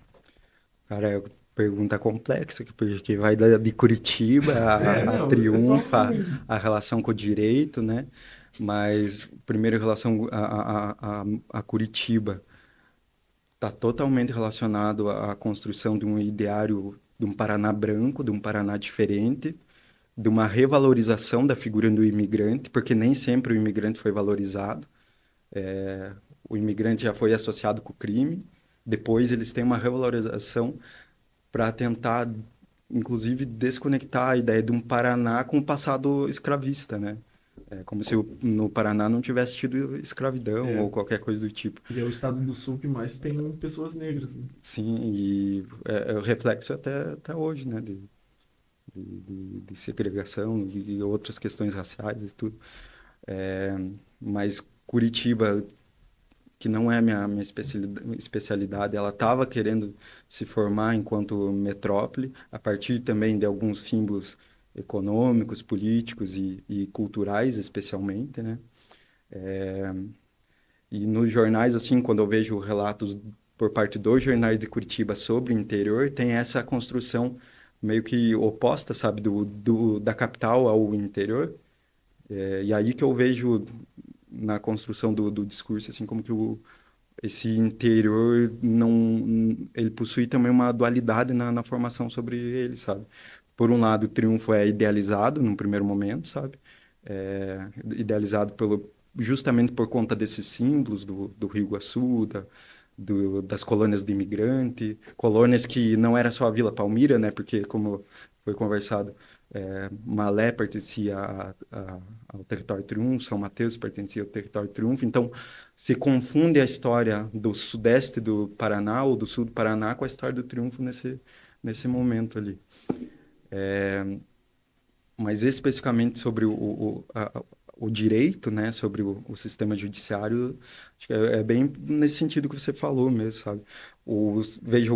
Cara, é pergunta complexa, porque vai de Curitiba a Não, Triunfa, a relação com o direito, né? Mas, primeiro, em relação a Curitiba, está totalmente relacionado à construção de um ideário de um Paraná branco, de um Paraná diferente, de uma revalorização da figura do imigrante, porque nem sempre o imigrante foi valorizado. O imigrante já foi associado com o crime, depois eles têm uma revalorização para tentar, inclusive, desconectar a ideia de um Paraná com o passado escravista, né? É como se no Paraná não tivesse tido escravidão ou qualquer coisa do tipo. E é o estado do sul que mais tem pessoas negras, né? Sim, e é o reflexo até hoje, né? De segregação e outras questões raciais e tudo. Mas Curitiba, que não é minha especialidade, ela estava querendo se formar enquanto metrópole, a partir também de alguns símbolos econômicos, políticos e culturais, especialmente, né? E nos jornais, assim, quando eu vejo relatos por parte dos jornais de Curitiba sobre o interior, tem essa construção meio que oposta, sabe, da capital ao interior. E aí que eu vejo na construção do discurso, assim, como que esse interior não... Ele possui também uma dualidade na formação sobre ele, sabe? Por um lado, o triunfo é idealizado num primeiro momento, sabe? Idealizado justamente por conta desses símbolos do Rio Iguaçu, das colônias de imigrante, colônias que não era só a Vila Palmira, né? Porque, como foi conversado, Malé pertencia ao território Triunfo, São Mateus pertencia ao território Triunfo, então se confunde a história do sudeste do Paraná ou do sul do Paraná com a história do Triunfo nesse momento ali. Mas especificamente sobre o direito, né, sobre o sistema judiciário, acho que é bem nesse sentido que você falou mesmo, sabe? Veja,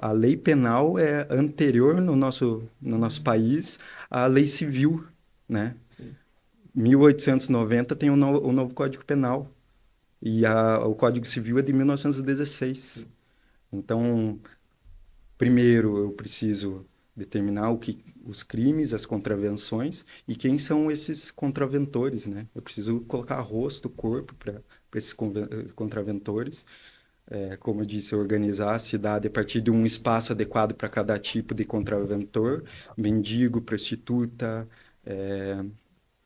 a lei penal é anterior no nosso país à lei civil, né? Sim. 1890 tem o novo Código Penal e o Código Civil é de 1916. Então, primeiro eu preciso determinar os crimes, as contravenções e quem são esses contraventores, né? Eu preciso colocar rosto, corpo para esses contraventores. Como eu disse, organizar a cidade a partir de um espaço adequado para cada tipo de contraventor, mendigo, prostituta,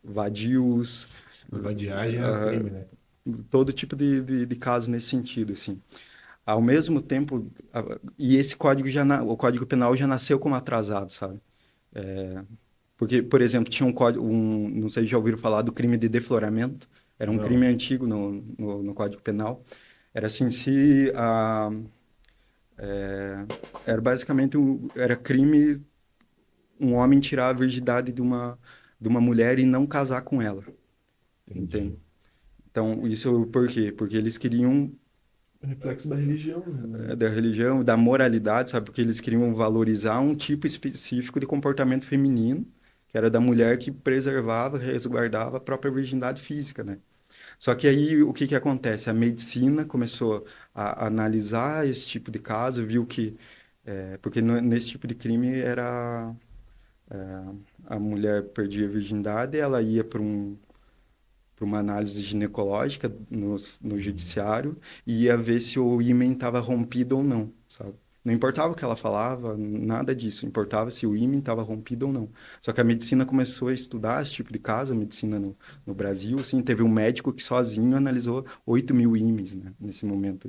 vadios, Vadiagem é crime, né? todo tipo de casos nesse sentido, assim. Ao mesmo tempo, e esse código o Código Penal já nasceu como atrasado, sabe? Porque, por exemplo, tinha um código, não sei se já ouviram falar do crime de defloramento, era um Não. crime antigo no Código Penal. Era assim, se era basicamente era crime um homem tirar a virgindade de uma mulher e não casar com ela, entende? Então, isso por quê? Porque eles queriam É reflexo da religião, né? da religião, da moralidade, sabe? Porque eles queriam valorizar um tipo específico de comportamento feminino, que era da mulher que preservava, resguardava a própria virgindade física, né? Só que aí o que acontece? A medicina começou a analisar esse tipo de caso, viu que porque nesse tipo de crime era a mulher perdia a virgindade, ela ia para uma análise ginecológica no judiciário e ia ver se o ímen estava rompido ou não, sabe? Não importava o que ela falava, nada disso. Importava se o ímen estava rompido ou não. Só que a medicina começou a estudar esse tipo de caso, a medicina no Brasil. Assim, teve um médico que sozinho analisou 8 mil ímens, né, nesse momento.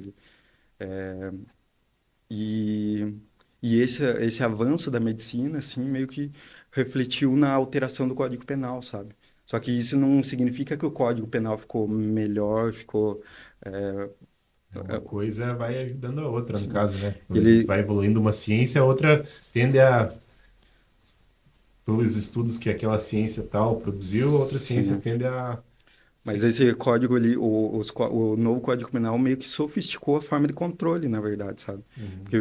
E, e esse avanço da medicina, assim, meio que refletiu na alteração do Código Penal, sabe? Só que isso não significa que o Código Penal ficou melhor, ficou... Uma coisa vai ajudando a outra, no Assim, caso, né? Quando a gente ele... vai evoluindo uma ciência, a outra tende a, pelos estudos que aquela ciência tal produziu, a outra ciência Sim. tende a... Mas esse código ali, o novo Código Penal meio que sofisticou a forma de controle, na verdade, sabe? Porque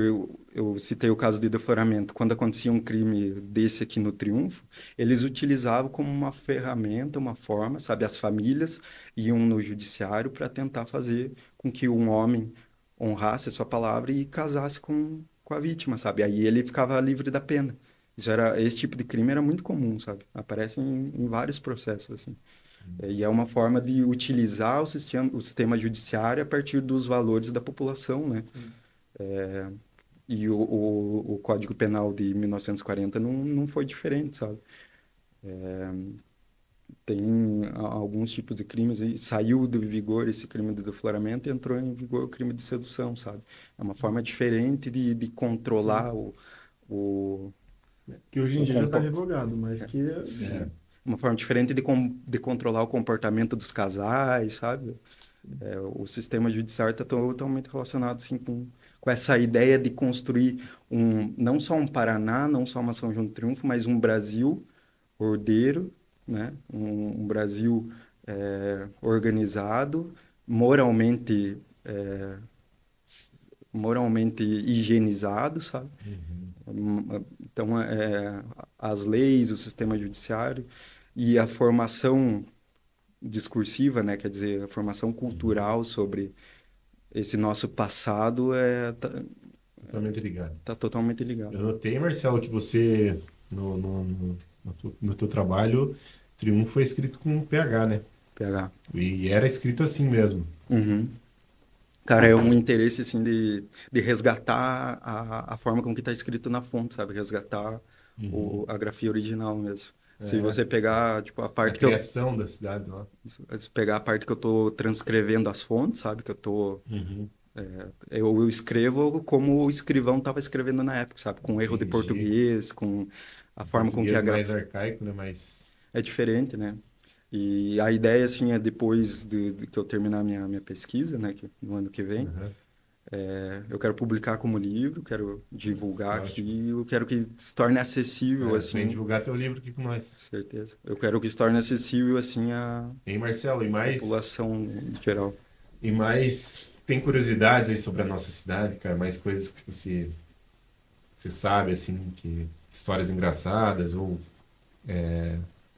eu citei o caso de defloramento. Quando acontecia um crime desse aqui no Triunfo, eles utilizavam como uma ferramenta, uma forma, sabe? As famílias iam no judiciário para tentar fazer com que um homem honrasse a sua palavra e casasse com a vítima, sabe? Aí ele ficava livre da pena. Esse tipo de crime era muito comum, sabe? Aparece em vários processos, assim. E é uma forma de utilizar o sistema judiciário a partir dos valores da população, né? E o Código Penal de 1940 não foi diferente, sabe? Tem alguns tipos de crimes, e saiu do vigor esse crime de defloramento e entrou em vigor o crime de sedução, sabe? É uma forma diferente de Sim. controlar o, Que hoje em o dia já está compo- revogado, mas que É. uma forma diferente de controlar o comportamento dos casais, sabe? O sistema judiciário está totalmente relacionado assim, com essa ideia de construir não só um Paraná, não só uma São João do Triunfo, mas um Brasil ordeiro, né? Um Brasil organizado, moralmente, é, s- moralmente higienizado, sabe? Uhum. Então, as leis, o sistema judiciário e a formação discursiva, né? Quer dizer, a formação Uhum. cultural sobre esse nosso passado Totalmente ligado. tá totalmente ligado. Eu notei, Marcelo, que você, no teu trabalho, Triunfo foi escrito com PH, né? PH. E era escrito assim mesmo. Uhum. Cara, é um interesse, assim, de resgatar a forma com que está escrito na fonte, sabe? Resgatar Uhum. a grafia original mesmo. Se É, você pegar, tipo, a criação da cidade lá. se pegar a parte que eu tô transcrevendo as fontes, sabe? Que Uhum. eu escrevo como o escrivão estava escrevendo na época, sabe? Com erro de Entendi. português, com a Um forma com que português a mais grafia arcaico, né? Mais... é diferente, né? E a ideia, assim, é depois de que eu terminar minha pesquisa, né? No ano que vem, Uhum. eu quero publicar como livro, quero divulgar Ótimo. aqui, eu quero que se torne acessível, Vem assim, divulgar teu livro aqui com nós. certeza. Eu quero que se torne acessível, assim, à Hein, Marcelo? população em geral. E mais, tem curiosidades aí sobre a nossa cidade, cara? Mais coisas que você sabe, assim, que histórias engraçadas ou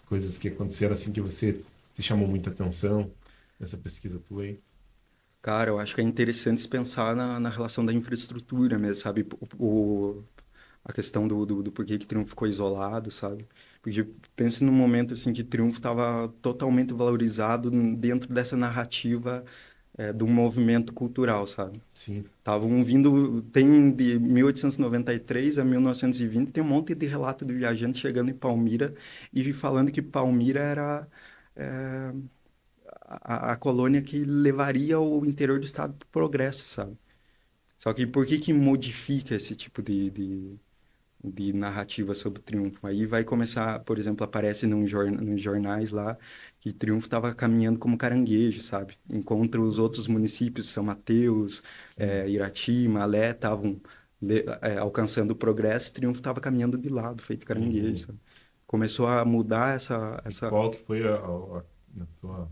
coisas que aconteceram assim que você te chamou muita atenção nessa pesquisa tua aí? Cara, eu acho que é interessante se pensar na relação da infraestrutura mesmo, sabe? A questão do porquê que Triunfo ficou isolado, sabe? Porque pense num momento assim que Triunfo estava totalmente valorizado dentro dessa narrativa de um movimento cultural, sabe? Sim. Estavam vindo, tem de 1893 a 1920, tem um monte de relato de viajante chegando em Palmira e falando que Palmira era é, a colônia que levaria o interior do estado para o progresso, sabe? Só que por que modifica esse tipo de narrativa sobre o Triunfo? Aí vai começar, por exemplo, aparece nos jornais lá que Triunfo estava caminhando como caranguejo, sabe? Enquanto os outros municípios, São Mateus, Sim. Irati, Malé, estavam alcançando o progresso, Triunfo estava caminhando de lado, feito caranguejo, Uhum. sabe? Começou a mudar E essa... qual que foi na tua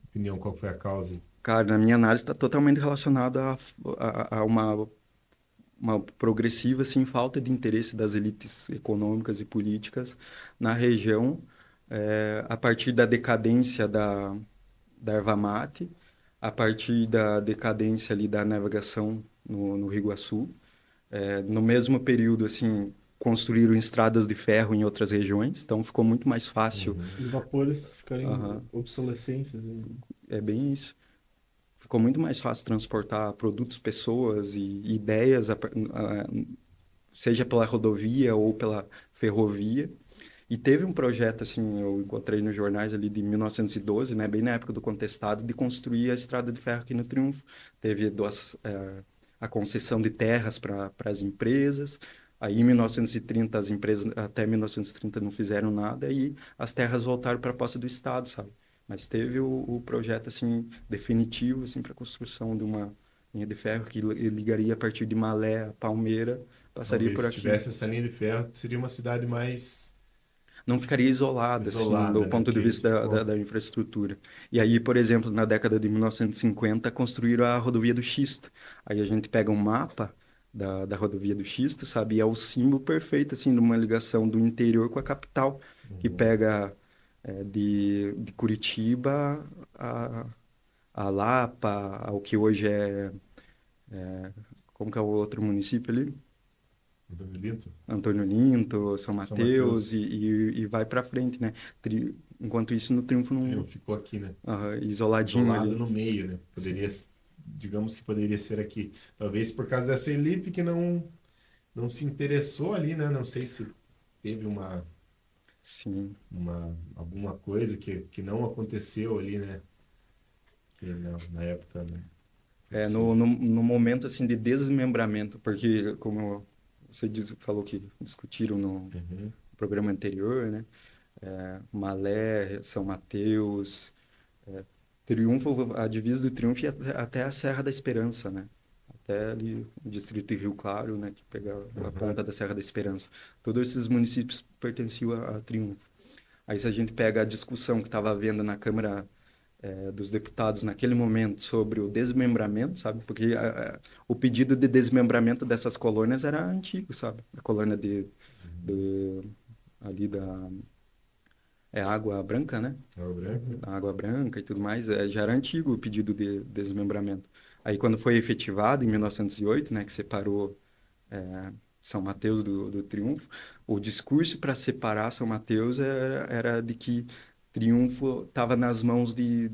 opinião, qual que foi a causa? Cara, na minha análise está totalmente relacionado a uma progressiva assim, falta de interesse das elites econômicas e políticas na região, a partir da decadência da erva mate, a partir da decadência ali da navegação no Rio Iguaçu. No mesmo período, assim, construíram estradas de ferro em outras regiões, então ficou muito mais fácil. Uhum. os vapores ficarem Aham, obsolescências. é bem isso. Ficou muito mais fácil transportar produtos, pessoas e ideias, seja pela rodovia ou pela ferrovia. E teve um projeto, assim, eu encontrei nos jornais ali de 1912, né, bem na época do contestado, de construir a estrada de ferro aqui no Triunfo. Teve a concessão de terras para as empresas. Aí, em 1930, as empresas até 1930 não fizeram nada e as terras voltaram para a posse do Estado, sabe? Mas teve o projeto, assim, definitivo, assim, para a construção de uma linha de ferro que ligaria a partir de Malé a Palmeira, passaria Talvez por se aqui. tivesse essa linha de ferro, seria uma cidade mais Não ficaria isolada, assim, do isolada, né? ponto de Porque vista ficou. da infraestrutura. E aí, por exemplo, na década de 1950, construíram a rodovia do Xisto. Aí a gente pega um mapa da rodovia do Xisto, sabe? E é o símbolo perfeito, assim, de uma ligação do interior com a capital, que Uhum. pega de Curitiba a, a Lapa, ao que hoje como que é o outro município ali? Antônio Linto? Antônio Linto, São São Mateus Mateus. e vai para frente, né? Enquanto isso, no Triunfo não, Triunfo ficou aqui, né? isoladinho Isolado ali. no meio, né? Poderia, Sim. digamos que poderia ser aqui. Talvez por causa dessa elite que não se interessou ali, né? Não sei se teve uma Sim. Alguma coisa que não aconteceu ali, né? Que na época, né? Foi No, possível. no, no momento, assim, de desmembramento, porque, como você falou que discutiram no Uhum. programa anterior, né? Malé, São Mateus, Triunfo, a divisa do Triunfo ia até a Serra da Esperança, né? Até ali o distrito de Rio Claro, né? Que pega a ponta da Serra da Esperança. Todos esses municípios pertenciam a Triunfo. Aí se a gente pega a discussão que estava havendo na Câmara dos Deputados naquele momento sobre o desmembramento, sabe? Porque o pedido de desmembramento dessas colônias era antigo, sabe? A colônia ali da Água Branca, né? Água Branca. A Água Branca e tudo mais, já era antigo o pedido de desmembramento. Aí quando foi efetivado em 1908, né, que separou São Mateus do Triunfo, o discurso para separar São Mateus era de que Triunfo estava nas mãos de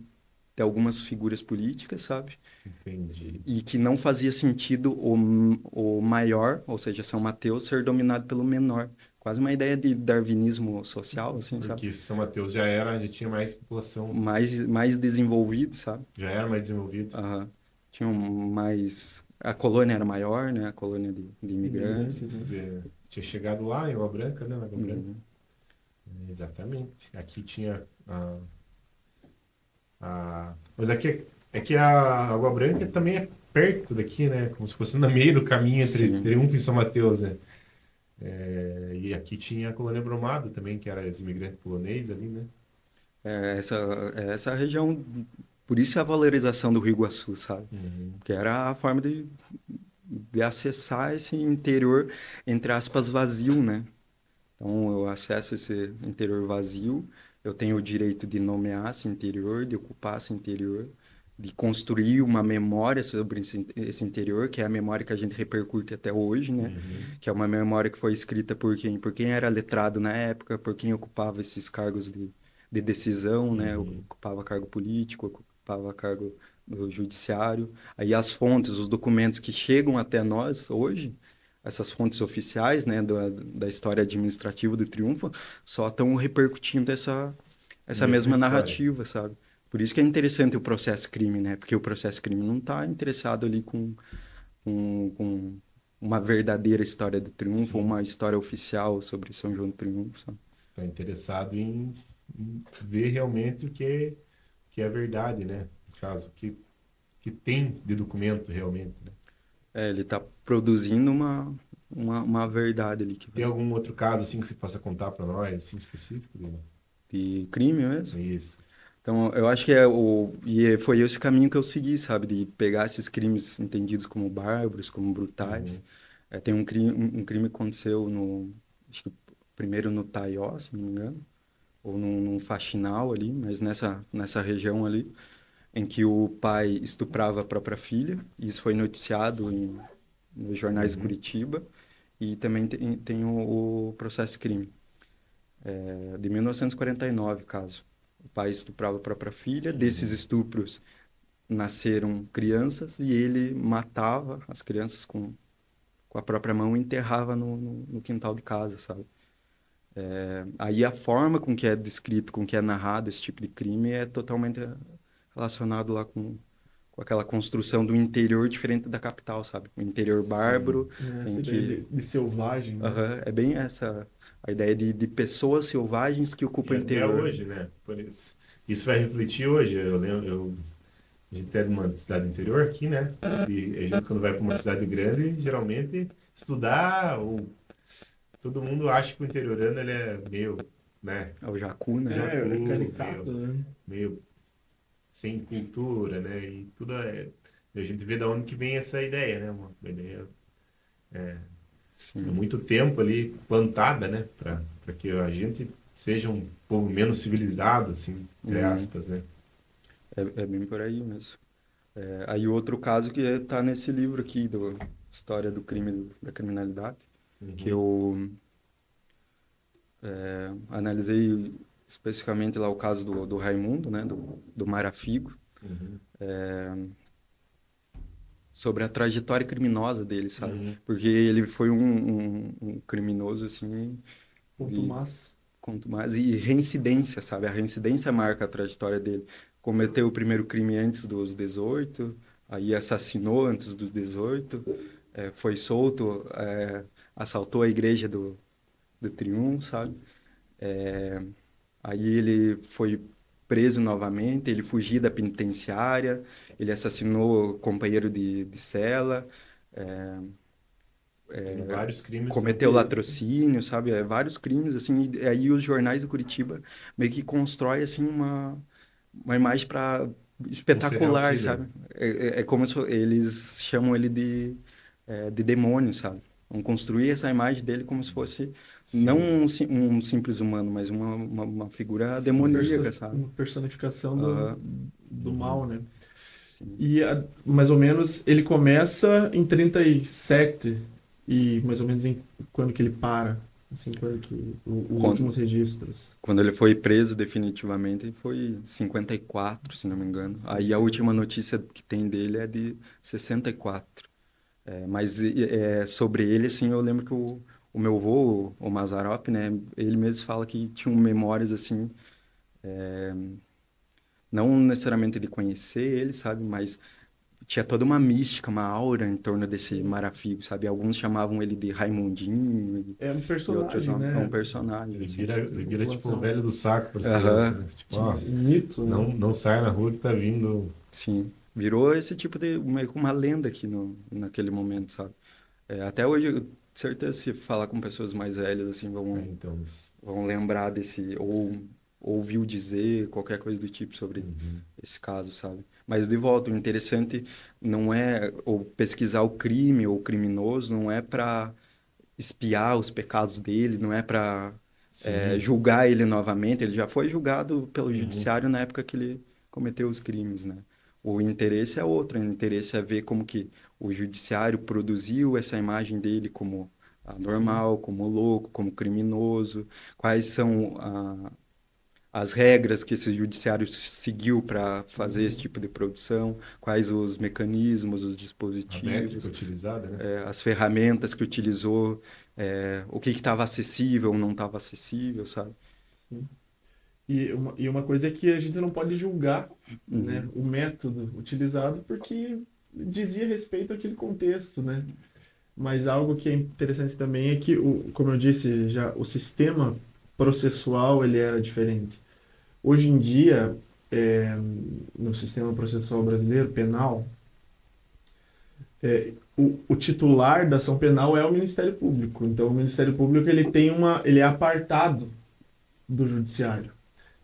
algumas figuras políticas, sabe? Entendi. E que não fazia sentido o maior, ou seja, São Mateus, ser dominado pelo menor. Quase uma ideia de darwinismo social, assim, sabe? Porque São Mateus já tinha mais população, Mais desenvolvido, sabe? já era mais desenvolvido. Aham. Tinham mais... A colônia era maior, né? A colônia de imigrantes. Imigrantes, né? Tinha chegado lá em Água Branca, né? Na Água Branca. Uhum. Exatamente. Aqui tinha Mas aqui é que a Água Branca também é perto daqui, né? Como se fosse no meio do caminho entre Sim. Triunfo e São Mateus, né? E aqui tinha a Colônia Brumado também, que era os imigrantes poloneses ali, né? Essa região... Por isso a valorização do Rio Iguaçu, sabe? Uhum. Porque era a forma de acessar esse interior, entre aspas, vazio, né? Então, eu acesso esse interior vazio, eu tenho o direito de nomear esse interior, de ocupar esse interior, de construir uma memória sobre esse interior, que é a memória que a gente repercute até hoje, né? Uhum. Que é uma memória que foi escrita por quem? Por quem era letrado na época, por quem ocupava esses cargos de decisão, né? Uhum. Ocupava cargo político, ocupava cargo do judiciário. Aí as fontes, os documentos que chegam até nós hoje, essas fontes oficiais, né, da história administrativa do Triunfo, só estão repercutindo essa Mesma mesma história. narrativa, sabe? Por isso que é interessante o processo crime, né? Porque o processo crime não está interessado ali com uma verdadeira história do Triunfo, Sim. uma história oficial sobre São João do Triunfo, sabe? Está interessado em ver realmente que é verdade, né? No caso, que tem de documento realmente, né? Ele está produzindo uma verdade ali que Tem vai algum outro caso assim que você possa contar para nós, assim, específico? de crime mesmo. Isso. Então, eu acho que foi esse caminho que eu segui, sabe? De pegar esses crimes entendidos como bárbaros, como brutais. Uhum. Tem um crime que aconteceu acho que primeiro no Taió, se não me engano, ou num faxinal ali, mas nessa região ali, em que o pai estuprava a própria filha. Isso foi noticiado nos jornais de Uhum. Curitiba. E também tem o processo crime, de 1949, caso. O pai estuprava a própria filha, desses Uhum. estupros nasceram crianças e ele matava as crianças com a própria mão e enterrava no quintal de casa, sabe? Aí a forma com que é descrito, com que é narrado esse tipo de crime é totalmente relacionado lá com aquela construção do interior diferente da capital, sabe? O interior Sim. bárbaro, Essa em ideia que de selvagem, né? é bem essa a ideia de pessoas selvagens que E ocupam o até interior. hoje, né? Por isso vai refletir hoje. Eu lembro, a gente é de uma cidade interior aqui, né? E a gente, quando vai para uma cidade grande, geralmente estudar, todo mundo acha que o interiorano ele é meio, né? É o Jacu, né? É Jacu, caricato, né? meio sem cultura, né? E a gente vê da onde que vem essa ideia, né? Uma ideia há Sim. muito tempo ali plantada, né? Para que a gente seja um povo menos civilizado, assim, entre Uhum. aspas, né? É bem por aí mesmo. Aí outro caso que está nesse livro aqui, do História do Crime da Criminalidade, que Uhum. eu analisei especificamente lá o caso do Raimundo, né, do Marafigo, Uhum. sobre a trajetória criminosa dele, sabe? Uhum. Porque ele foi um criminoso, assim, de Contumaz. Quanto mais. E reincidência, sabe? A reincidência marca a trajetória dele. Cometeu o primeiro crime antes dos 18, aí assassinou antes dos 18, foi solto, assaltou a igreja do Triunfo, sabe? É, aí ele foi preso novamente, ele fugiu da penitenciária, ele assassinou o companheiro de cela, Tem vários crimes cometeu que latrocínio, sabe? Vários crimes, assim, e aí os jornais de Curitiba meio que constrói, assim, uma imagem para um serial espetacular, killer. sabe? É como se eles chamam ele de demônio, sabe? Vão construir essa imagem dele como se fosse não Sim. um simples humano, mas uma figura demoníaca, sabe? Uma personificação Aham. do mal, né? Sim. E mais ou menos ele começa em 37 e mais ou menos em quando que ele para, assim, quando que os Quando, últimos registros. quando ele foi preso definitivamente, foi em 54, se não me engano. Aí a última notícia que tem dele é de 64. Mas sobre ele, assim, eu lembro que o meu avô, o Mazarop, né, ele mesmo fala que tinha memórias, assim, não necessariamente de conhecer ele, sabe, mas tinha toda uma mística, uma aura em torno desse Marafigo, sabe? Alguns chamavam ele de Raimundinho É um e outros personagem, não. É um né? personagem, Ele assim. vira, ele Da vira tipo o população. velho do saco para as crianças, Aham, né? Tipo, ó, Um mito, né? não sai na rua que tá vindo. sim. Virou esse tipo de, meio que uma lenda aqui naquele momento, sabe? Até hoje, eu tenho certeza, se falar com pessoas mais velhas, assim, Então, vão lembrar desse, ou ouviu dizer qualquer coisa do tipo sobre uhum. esse caso, sabe? Mas, de volta, o interessante não é, ou pesquisar o crime ou o criminoso, não é para espiar os pecados dele, não é para Sim. julgar ele novamente. Ele já foi julgado pelo Uhum. judiciário na época que ele cometeu os crimes, né? O interesse é outro, o interesse é ver como que o judiciário produziu essa imagem dele como Sim. anormal, como louco, como criminoso, quais são as regras que esse judiciário seguiu para fazer esse Uhum. tipo de produção, quais os mecanismos, os A métrica dispositivos, utilizada, né? as ferramentas que utilizou, o que estava acessível ou não estava acessível, sabe? Sim. E uma coisa é que a gente não pode julgar, né, Uhum. o método utilizado porque dizia respeito àquele contexto, né? Mas algo que é interessante também é que, como eu disse, já o sistema processual ele era diferente. Hoje em dia, é, no sistema processual brasileiro, penal, o titular da ação penal é o Ministério Público. Então, o Ministério Público ele é apartado do Judiciário.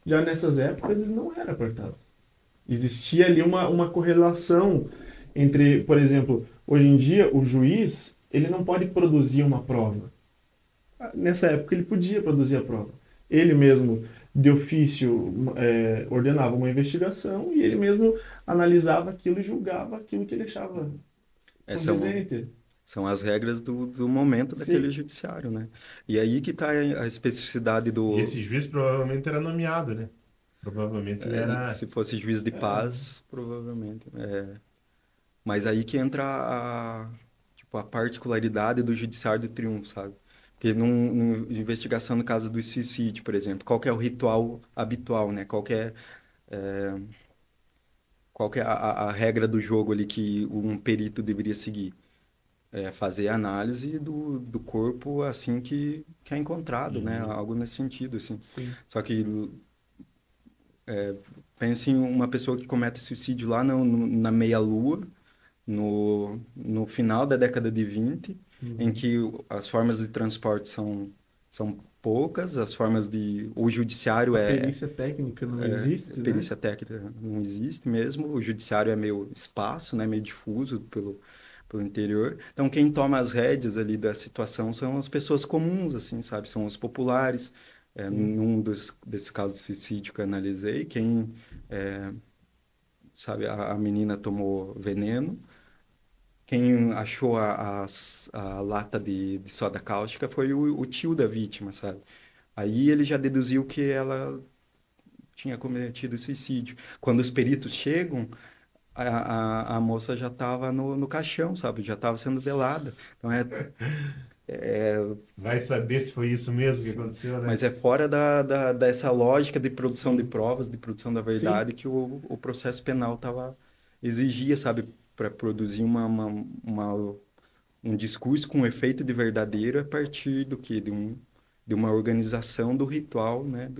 Já nessas épocas, ele não era apartado. Existia ali uma correlação entre, por exemplo, hoje em dia, o juiz ele não pode produzir uma prova. Nessa época, ele podia produzir a prova. Ele mesmo, de ofício, ordenava uma investigação e ele mesmo analisava aquilo e julgava aquilo que ele achava É, são, condizente. são as regras do momento daquele Sim, judiciário, né? E aí que está a especificidade E do... esse juiz provavelmente era nomeado, né? Provavelmente ele era. Se fosse juiz de paz, provavelmente. Mas aí que entra tipo, a particularidade do judiciário do triunfo, sabe? Porque numa investigação no caso do suicídio, por exemplo, qual que é o ritual habitual, né? Qual que é a regra do jogo ali que um perito deveria seguir? É fazer a análise do corpo assim que é encontrado, né? Uhum. Algo nesse sentido, assim. sim. Só que pense em uma pessoa que comete suicídio lá na meia-lua, no final da década de 20, em Uhum. que as formas de transporte são poucas, as formas de... O judiciário A perícia técnica não existe, né? perícia técnica não existe mesmo, o judiciário é meio espaço, né, meio difuso pelo interior. Então, quem toma as rédeas ali da situação são as pessoas comuns, assim, sabe? São os populares. Sim. Num desses casos de suicídio que eu analisei, sabe, a menina tomou veneno, quem achou a lata de soda cáustica foi o tio da vítima, sabe? Aí ele já deduziu que ela tinha cometido suicídio. Quando os peritos chegam, a moça já estava no caixão, sabe? Já estava sendo velada. Então Vai saber se foi isso mesmo que aconteceu, né? Mas é fora dessa lógica de produção de provas, de produção da Sim. verdade que o processo penal exigia, sabe, para produzir um discurso com efeito de verdadeiro a partir do quê? De uma organização do ritual, né,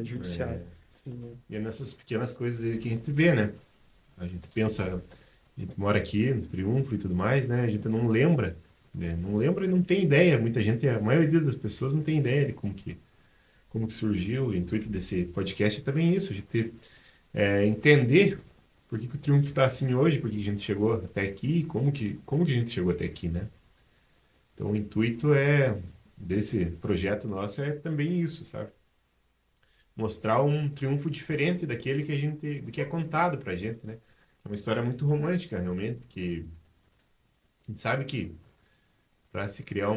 judiciário. Sim. E é nessas pequenas coisas aí que a gente vê, né? A gente pensa, a gente mora aqui no Triunfo e tudo mais, né? A gente não lembra, né? Não lembra e não tem ideia. Muita gente, a maioria das pessoas não tem ideia de como que surgiu. O intuito desse podcast é também isso, a gente entender por que o Triunfo está assim hoje, por que a gente chegou até aqui, como que a gente chegou até aqui, né? Então o intuito desse projeto nosso é também isso, sabe? Mostrar um triunfo diferente daquele do que é contado pra gente, né? É uma história muito romântica, realmente, que a gente sabe que para se criar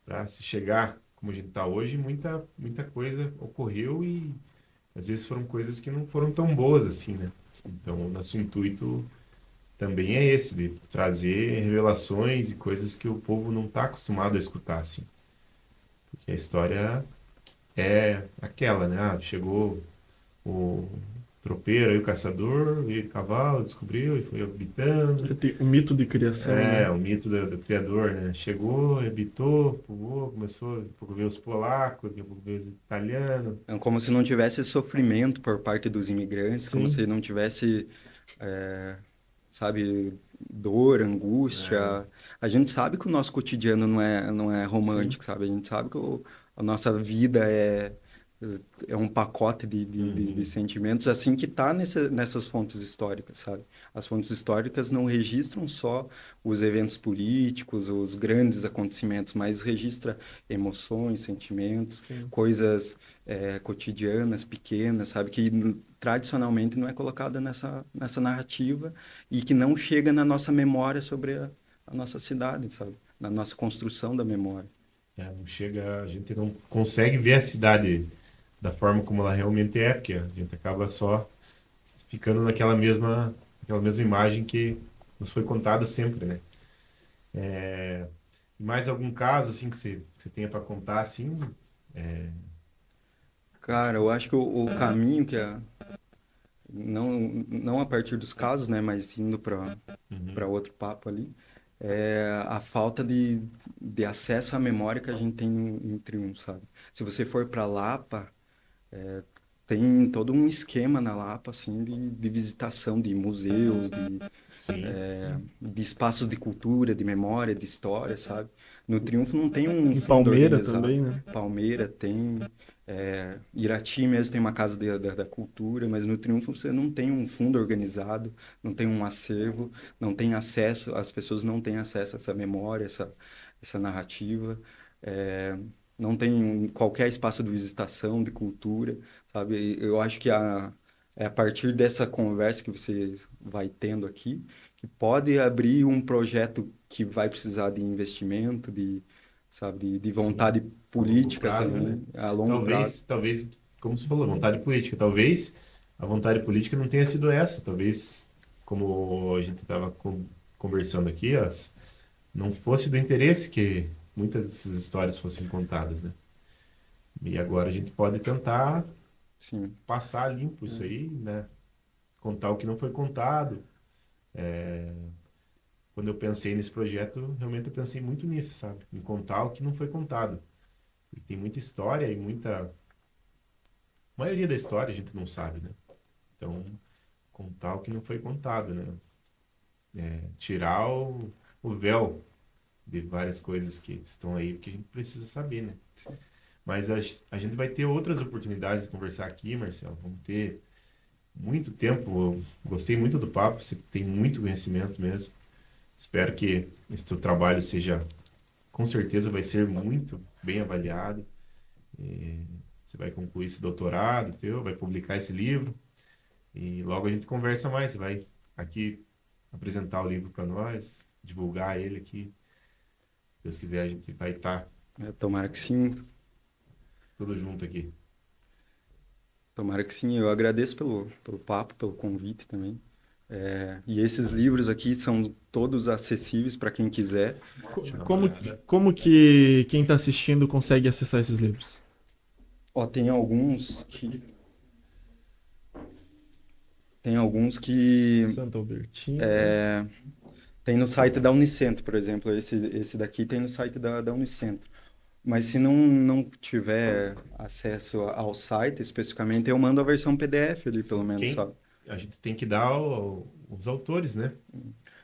para se chegar como a gente está hoje, muita coisa ocorreu e às vezes foram coisas que não foram tão boas assim, né? Então, o nosso intuito também é esse, de trazer revelações e coisas que o povo não está acostumado a escutar, assim. Porque a história é aquela, né? Ah, chegou o tropeiro aí, o caçador, veio de cavalo, descobriu e foi habitando. O mito de criação, né? O mito do criador, né? Chegou, habitou, povoou, começou, daqui a pouco veio os polacos, daqui a pouco veio os italianos. É como se não tivesse sofrimento por parte dos imigrantes, como se Sim, não tivesse, sabe, dor, É, angústia. A gente sabe que o nosso cotidiano não é sim. romântico, sabe? A gente sabe que a nossa vida é um pacote de uhum, sentimentos, assim que está nessas fontes históricas, sabe? As fontes históricas não registram só os eventos políticos, os grandes acontecimentos, mas registra emoções, sentimentos, Sim. coisas cotidianas, pequenas, sabe? Que tradicionalmente não é colocada nessa narrativa e que não chega na nossa memória sobre a nossa cidade, sabe? Na nossa construção da memória. não chega, a gente não consegue ver a cidade da forma como ela realmente é, porque a gente acaba só ficando naquela mesma imagem que nos foi contada sempre, né? E mais algum caso, assim, que você tenha para contar, assim? É, Cara, eu acho que o caminho não a partir dos casos, né, mas indo para uhum, outro papo ali, é a falta de acesso à memória que a gente tem em Triunfo, sabe? Se você for para Lapa, tem todo um esquema na Lapa, assim, de visitação de museus, sim, sim. de espaços de cultura, de memória, de história, sabe? No Triunfo não tem um Em fundo Palmeira organizado. também, né? Palmeira tem, Irati mesmo tem uma casa da cultura, mas no Triunfo você não tem um fundo organizado, não tem um acervo, não tem acesso, as pessoas não têm acesso a essa memória, essa narrativa. É, não tem qualquer espaço de visitação, de cultura, sabe? E eu acho que é a partir dessa conversa que você vai tendo aqui que pode abrir um projeto que vai precisar de investimento, sabe, de Sim, vontade a longo política prazo, né? também, a longo prazo. Talvez, como você falou, vontade política. Talvez a vontade política não tenha sido essa. Talvez, como a gente estava conversando aqui, não fosse do interesse que muitas dessas histórias fossem contadas, né? E agora a gente pode tentar Sim. passar limpo isso aí, né? Contar o que não foi contado. Quando eu pensei nesse projeto, realmente eu pensei muito nisso, sabe? Em contar o que não foi contado. Porque tem muita história e a maioria da história a gente não sabe, né? Então, contar o que não foi contado, né? Tirar o véu de várias coisas que estão aí, porque a gente precisa saber, né? Mas a gente vai ter outras oportunidades de conversar aqui, Marcelo. Vamos ter muito tempo. Eu gostei muito do papo, você tem muito conhecimento mesmo. Espero que esse teu trabalho com certeza vai ser muito bem avaliado. Você vai concluir esse doutorado teu, vai publicar esse livro e logo a gente conversa mais. Você vai aqui apresentar o livro para nós, divulgar ele aqui. Se Deus quiser, a gente vai estar Tomara que sim, tudo junto aqui. tomara que sim. Eu agradeço pelo papo, pelo convite também. E esses livros aqui são todos acessíveis para quem quiser. Como que quem está assistindo consegue acessar esses livros? Ó, tem alguns que Santa Albertina. tem no site da Unicentro, por exemplo. Esse daqui tem no site da Unicentro. Mas se não tiver acesso ao site especificamente, eu mando a versão PDF ali, pelo menos, sabe? A gente tem que dar os autores, né?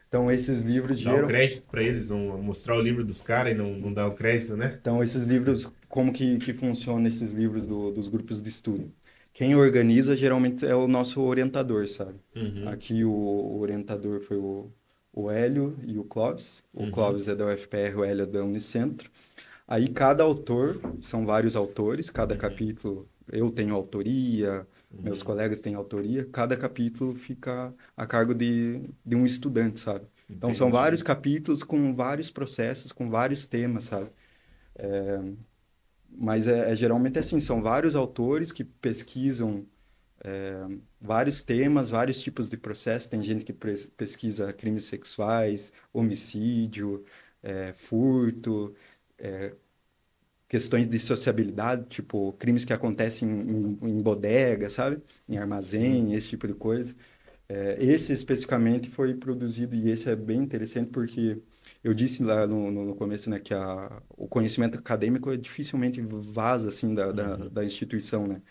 Então, esses livros Dar o crédito para eles, não mostrar o livro dos caras e não dar o crédito, né? Então, esses livros, como que funcionam esses livros dos grupos de estudo? Quem organiza geralmente é o nosso orientador, sabe? Aqui o orientador foi o Hélio e o Clóvis. O Clóvis é da UFPR, o Hélio é da Unicentro. Aí cada autor, são vários autores, cada capítulo, eu tenho autoria, meus colegas têm autoria, cada capítulo fica a cargo de um estudante, sabe? Então são Entendi. vários capítulos com vários processos, com vários temas, sabe? Mas geralmente assim, são vários autores que pesquisam vários temas, vários tipos de processo. Tem gente que pesquisa crimes sexuais, homicídio, furto, questões de sociabilidade, tipo crimes que acontecem em bodega, sabe? Em armazém, Sim. esse tipo de coisa. Esse especificamente foi produzido, e esse é bem interessante porque eu disse lá no começo, né, que o conhecimento acadêmico dificilmente vaza assim da instituição, né?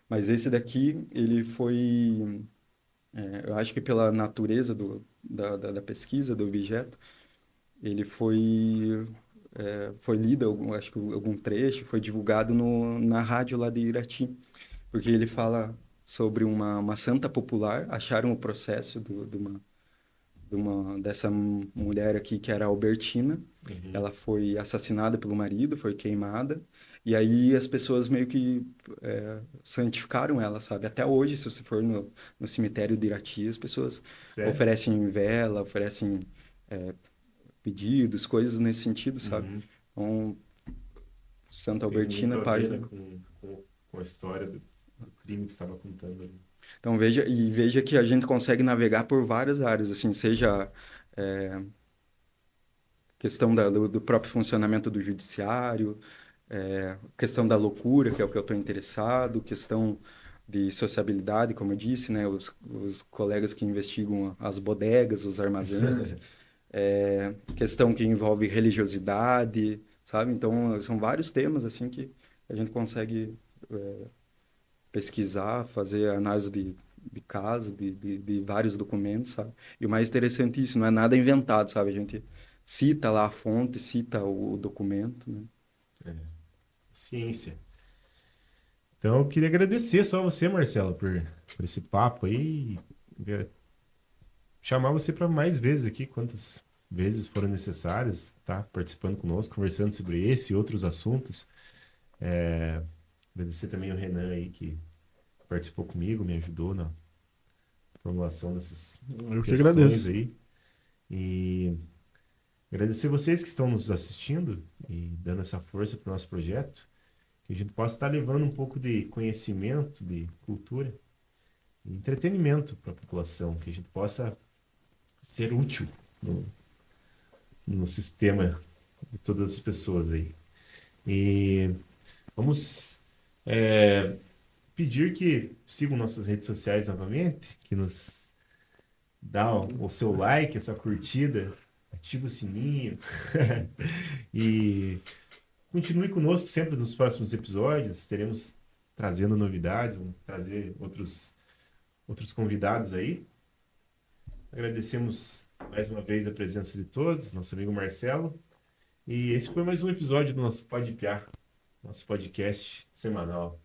Mas esse daqui, ele foi, eu acho que pela natureza da pesquisa, do objeto, ele foi lido, acho que algum trecho, foi divulgado na rádio lá de Irati, porque ele fala sobre uma santa popular. Acharam o processo dessa mulher aqui, que era Albertina. Ela foi assassinada pelo marido, foi queimada, e aí as pessoas meio que santificaram ela, sabe? Até hoje, se você for no cemitério de Irati, as pessoas Sério? oferecem vela, oferecem pedidos, coisas nesse sentido, sabe? Uhum. Então, Santa Tem muito Albertina, a ver, né, página. com a história do crime que você estava contando ali. Então veja que a gente consegue navegar por várias áreas, assim, seja questão do próprio funcionamento do judiciário, questão da loucura, que é o que eu estou interessado, questão de sociabilidade, como eu disse, né, os colegas que investigam as bodegas, os armazéns, questão que envolve religiosidade, sabe? Então são vários temas assim que a gente consegue pesquisar, fazer análise de caso, de vários documentos, sabe? E o mais interessante é isso, não é nada inventado, sabe? A gente cita lá a fonte, cita o documento, né? Ciência. Então, eu queria agradecer só você, Marcelo, por esse papo aí. Queria chamar você para mais vezes aqui, quantas vezes foram necessárias, tá? Participando conosco, conversando sobre esse e outros assuntos. Agradecer também o Renan aí, que participou comigo, me ajudou na formulação dessas Eu que questões agradeço. aí. E agradecer vocês que estão nos assistindo e dando essa força para o nosso projeto, que a gente possa estar levando um pouco de conhecimento, de cultura e entretenimento para a população, que a gente possa ser útil no sistema de todas as pessoas aí. E vamos pedir que sigam nossas redes sociais novamente, que nos dá o seu like, a sua curtida, ativa o sininho e continue conosco sempre nos próximos episódios. Teremos trazendo novidades, vamos trazer outros convidados aí. Agradecemos mais uma vez a presença de todos, nosso amigo Marcelo. E esse foi mais um episódio do nosso Pode Piar, nosso podcast semanal.